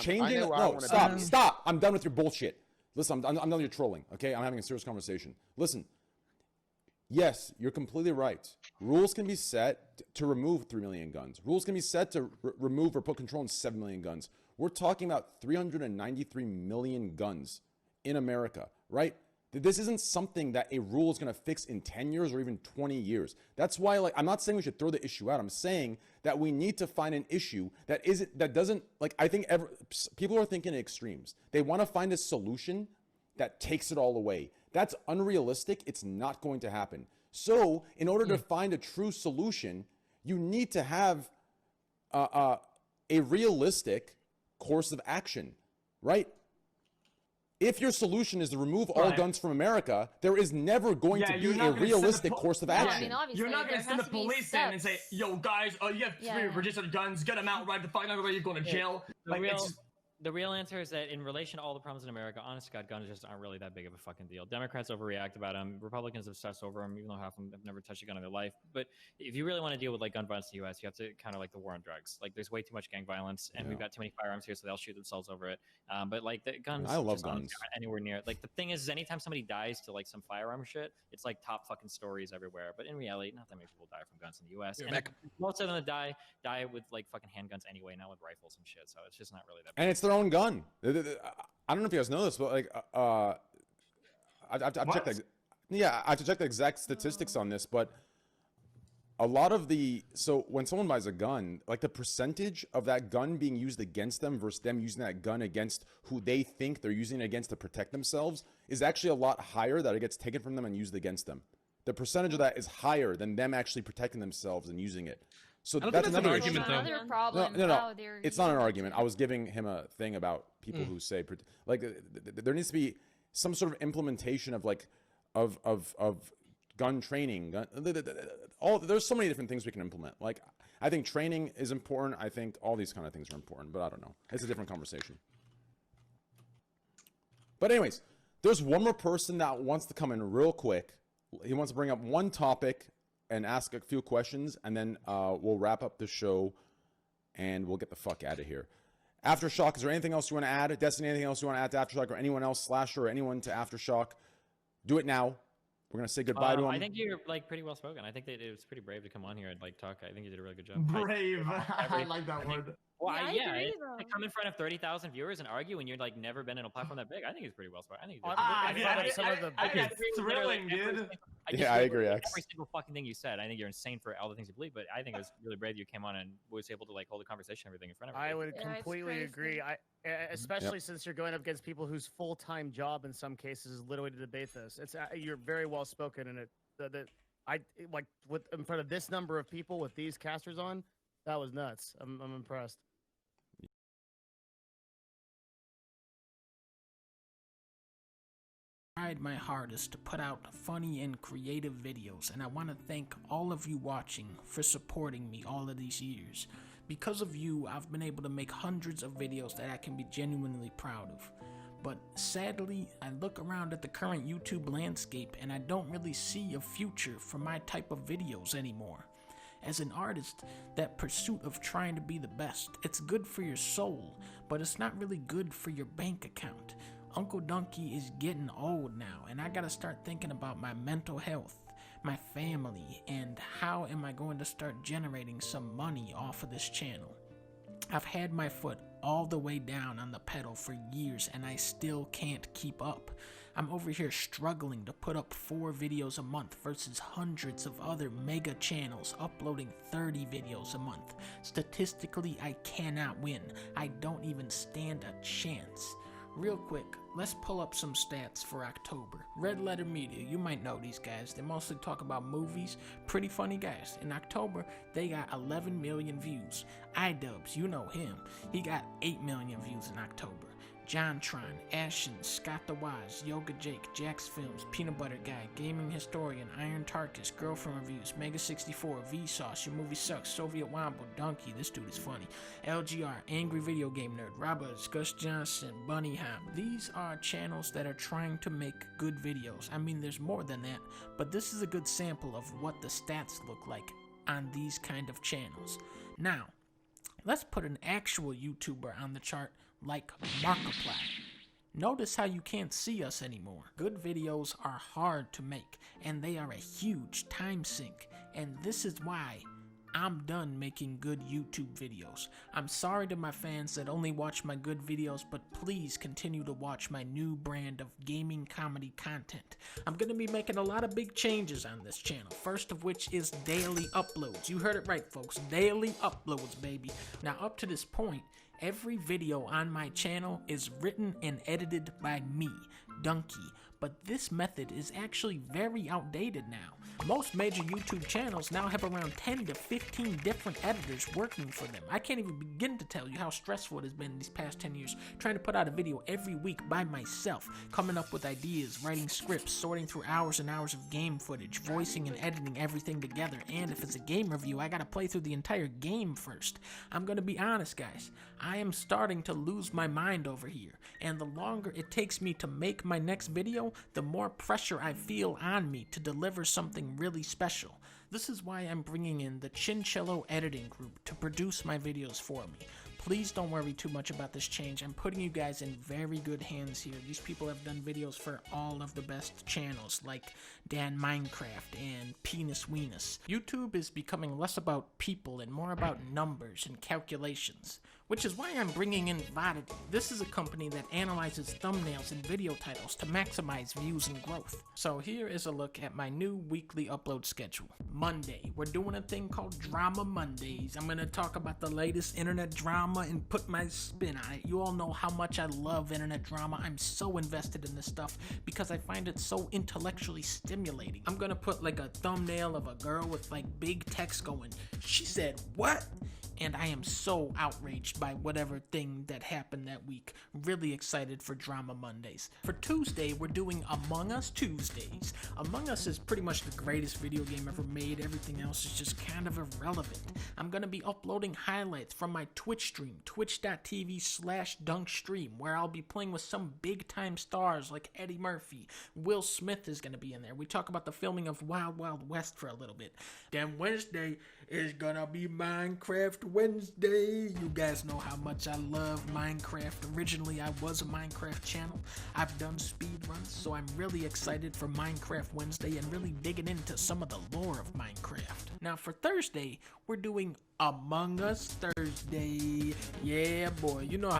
changing. No, stop. I'm done with your bullshit. Listen, I'm done with your trolling. Okay, I'm having a serious conversation. Listen. Yes, you're completely right. Rules can be set to remove 3 million guns. Rules can be set to remove or put control on 7 million guns. We're talking about 393 million guns in America, right? This isn't something that a rule is going to fix in 10 years or even 20 years. That's why, like, I'm not saying we should throw the issue out. I'm saying that we need to find an issue that doesn't, like, I think people are thinking in extremes. They want to find a solution that takes it all away. That's unrealistic. It's not going to happen. So in order to find a true solution, you need to have a realistic course of action, right? If your solution is to remove all guns from America, there is never going to be a realistic course of action. I mean, you're not going to send the police in and say, yo, guys, you have 3 registered guns, get them out right the fuck, you're going to jail. The real answer is that in relation to all the problems in America, honest to God, guns just aren't really that big of a fucking deal. Democrats overreact about them. Republicans obsess over them, even though half of them have never touched a gun in their life. But if you really want to deal with like gun violence in the U.S., you have to counter like the war on drugs. Like there's way too much gang violence, and we've got too many firearms here, so they'll shoot themselves over it. But like the guns, I love just guns. aren't anywhere near. Like the thing is anytime somebody dies to like some firearm shit, it's like top fucking stories everywhere. But in reality, not that many people die from guns in the U.S. And most of them die with like fucking handguns anyway, not with rifles and shit. So it's just not really that big. And it's their own gun. I don't know if you guys know this, but like, I've checked that. Yeah, I have to check the exact statistics on this, but a lot of so when someone buys a gun, like the percentage of that gun being used against them versus them using that gun against who they think they're using it against to protect themselves is actually a lot higher that it gets taken from them and used against them. The percentage of that is higher than them actually protecting themselves and using it. So that's another argument, though. No. It's not an argument. I was giving him a thing about people who say like there needs to be some sort of implementation of like of gun training. There's so many different things we can implement. Like I think training is important. I think all these kind of things are important, but I don't know. It's a different conversation. But anyways, there's one more person that wants to come in real quick. He wants to bring up one topic and ask a few questions, and then we'll wrap up the show, and we'll get the fuck out of here. Aftershock, is there anything else you want to add? Destiny, anything else you want to add to Aftershock, or anyone else, Slasher, or anyone to Aftershock? Do it now. We're going to say goodbye to him. I think you're like pretty well spoken. I think that it was pretty brave to come on here and like talk. I think you did a really good job. Brave. I like that word. Well, I agree, to come in front of 30,000 viewers and argue when you're like never been in a platform that big, I think it's pretty well spoken. I think it's thrilling, dude. I agree, X. Every single fucking thing you said. I think you're insane for all the things you believe, but I think it was really brave you came on and was able to like hold a conversation and everything in front of everybody. I would completely agree. Especially since you're going up against people whose full-time job in some cases is literally to debate this. You're very well spoken, and in front of this number of people with these casters on, that was nuts. I'm impressed. Tried my hardest to put out funny and creative videos, and I want to thank all of you watching for supporting me all of these years. Because of you, I've been able to make hundreds of videos that I can be genuinely proud of. But sadly, I look around at the current YouTube landscape and I don't really see a future for my type of videos anymore. As an artist, that pursuit of trying to be the best, it's good for your soul, but it's not really good for your bank account. Uncle Donkey is getting old now, and I gotta start thinking about my mental health, my family, and how am I going to start generating some money off of this channel. I've had my foot all the way down on the pedal for years and I still can't keep up. I'm over here struggling to put up 4 videos a month versus hundreds of other mega channels uploading 30 videos a month. Statistically, I cannot win. I don't even stand a chance. Real quick, let's pull up some stats for October. Red Letter Media, you might know these guys. They mostly talk about movies. Pretty funny guys. In October, they got 11 million views. iDubbbz, you know him. He got 8 million views in October. JonTron, Ashen, Scott the Wise, Yoga Jake, Jax Films, Peanut Butter Guy, Gaming Historian, Iron Tarkus, Girlfriend Reviews, Mega64, Vsauce, Your Movie Sucks, Soviet Wombo, Donkey, this dude is funny, LGR, Angry Video Game Nerd, Roberts, Gus Johnson, Bunny Hop. These are channels that are trying to make good videos. I mean, there's more than that, but this is a good sample of what the stats look like on these kind of channels. Now, let's put an actual YouTuber on the chart like Markiplier. Notice how you can't see us anymore. Good videos are hard to make, and they are a huge time sink, and this is why I'm done making good YouTube videos. I'm sorry to my fans that only watch my good videos, but please continue to watch my new brand of gaming comedy content. I'm gonna be making a lot of big changes on this channel, first of which is daily uploads. You heard it right, folks, daily uploads, baby. Now, up to this point, every video on my channel is written and edited by me, Donkey, but this method is actually very outdated now. Most major YouTube channels now have around 10 to 15 different editors working for them. I can't even begin to tell you how stressful it has been these past 10 years trying to put out a video every week by myself, coming up with ideas, writing scripts, sorting through hours and hours of game footage, voicing and editing everything together, and if it's a game review, I gotta play through the entire game first. I'm gonna be honest, guys, I am starting to lose my mind over here, and the longer it takes me to make my next video, the more pressure I feel on me to deliver something really special. This is why I'm bringing in the Chinchillo editing group to produce my videos for me. Please don't worry too much about this change. I'm putting you guys in very good hands here. These people have done videos for all of the best channels like Dan Minecraft and Penis Weenus. YouTube is becoming less about people and more about numbers and calculations, which is why I'm bringing in Vodity. This is a company that analyzes thumbnails and video titles to maximize views and growth. So here is a look at my new weekly upload schedule. Monday, we're doing a thing called Drama Mondays. I'm gonna talk about the latest internet drama and put my spin on it. You all know how much I love internet drama. I'm so invested in this stuff because I find it so intellectually stimulating. I'm gonna put like a thumbnail of a girl with like big text going, "She said what?" And I am so outraged by whatever thing that happened that week. Really excited for Drama Mondays. For Tuesday, we're doing Among Us Tuesdays. Among Us is pretty much the greatest video game ever made. Everything else is just kind of irrelevant. I'm gonna be uploading highlights from my Twitch stream, twitch.tv/dunkstream, where I'll be playing with some big time stars like Eddie Murphy. Will Smith is gonna be in there. We talk about the filming of Wild Wild West for a little bit. Then Wednesday is gonna be Minecraft Wednesday. You guys know how much I love Minecraft. Originally, I was a Minecraft channel. I've done speedruns, so I'm really excited for Minecraft Wednesday and really digging into some of the lore of Minecraft. Now, for Thursday, we're doing Among Us Thursday. Yeah, boy, you know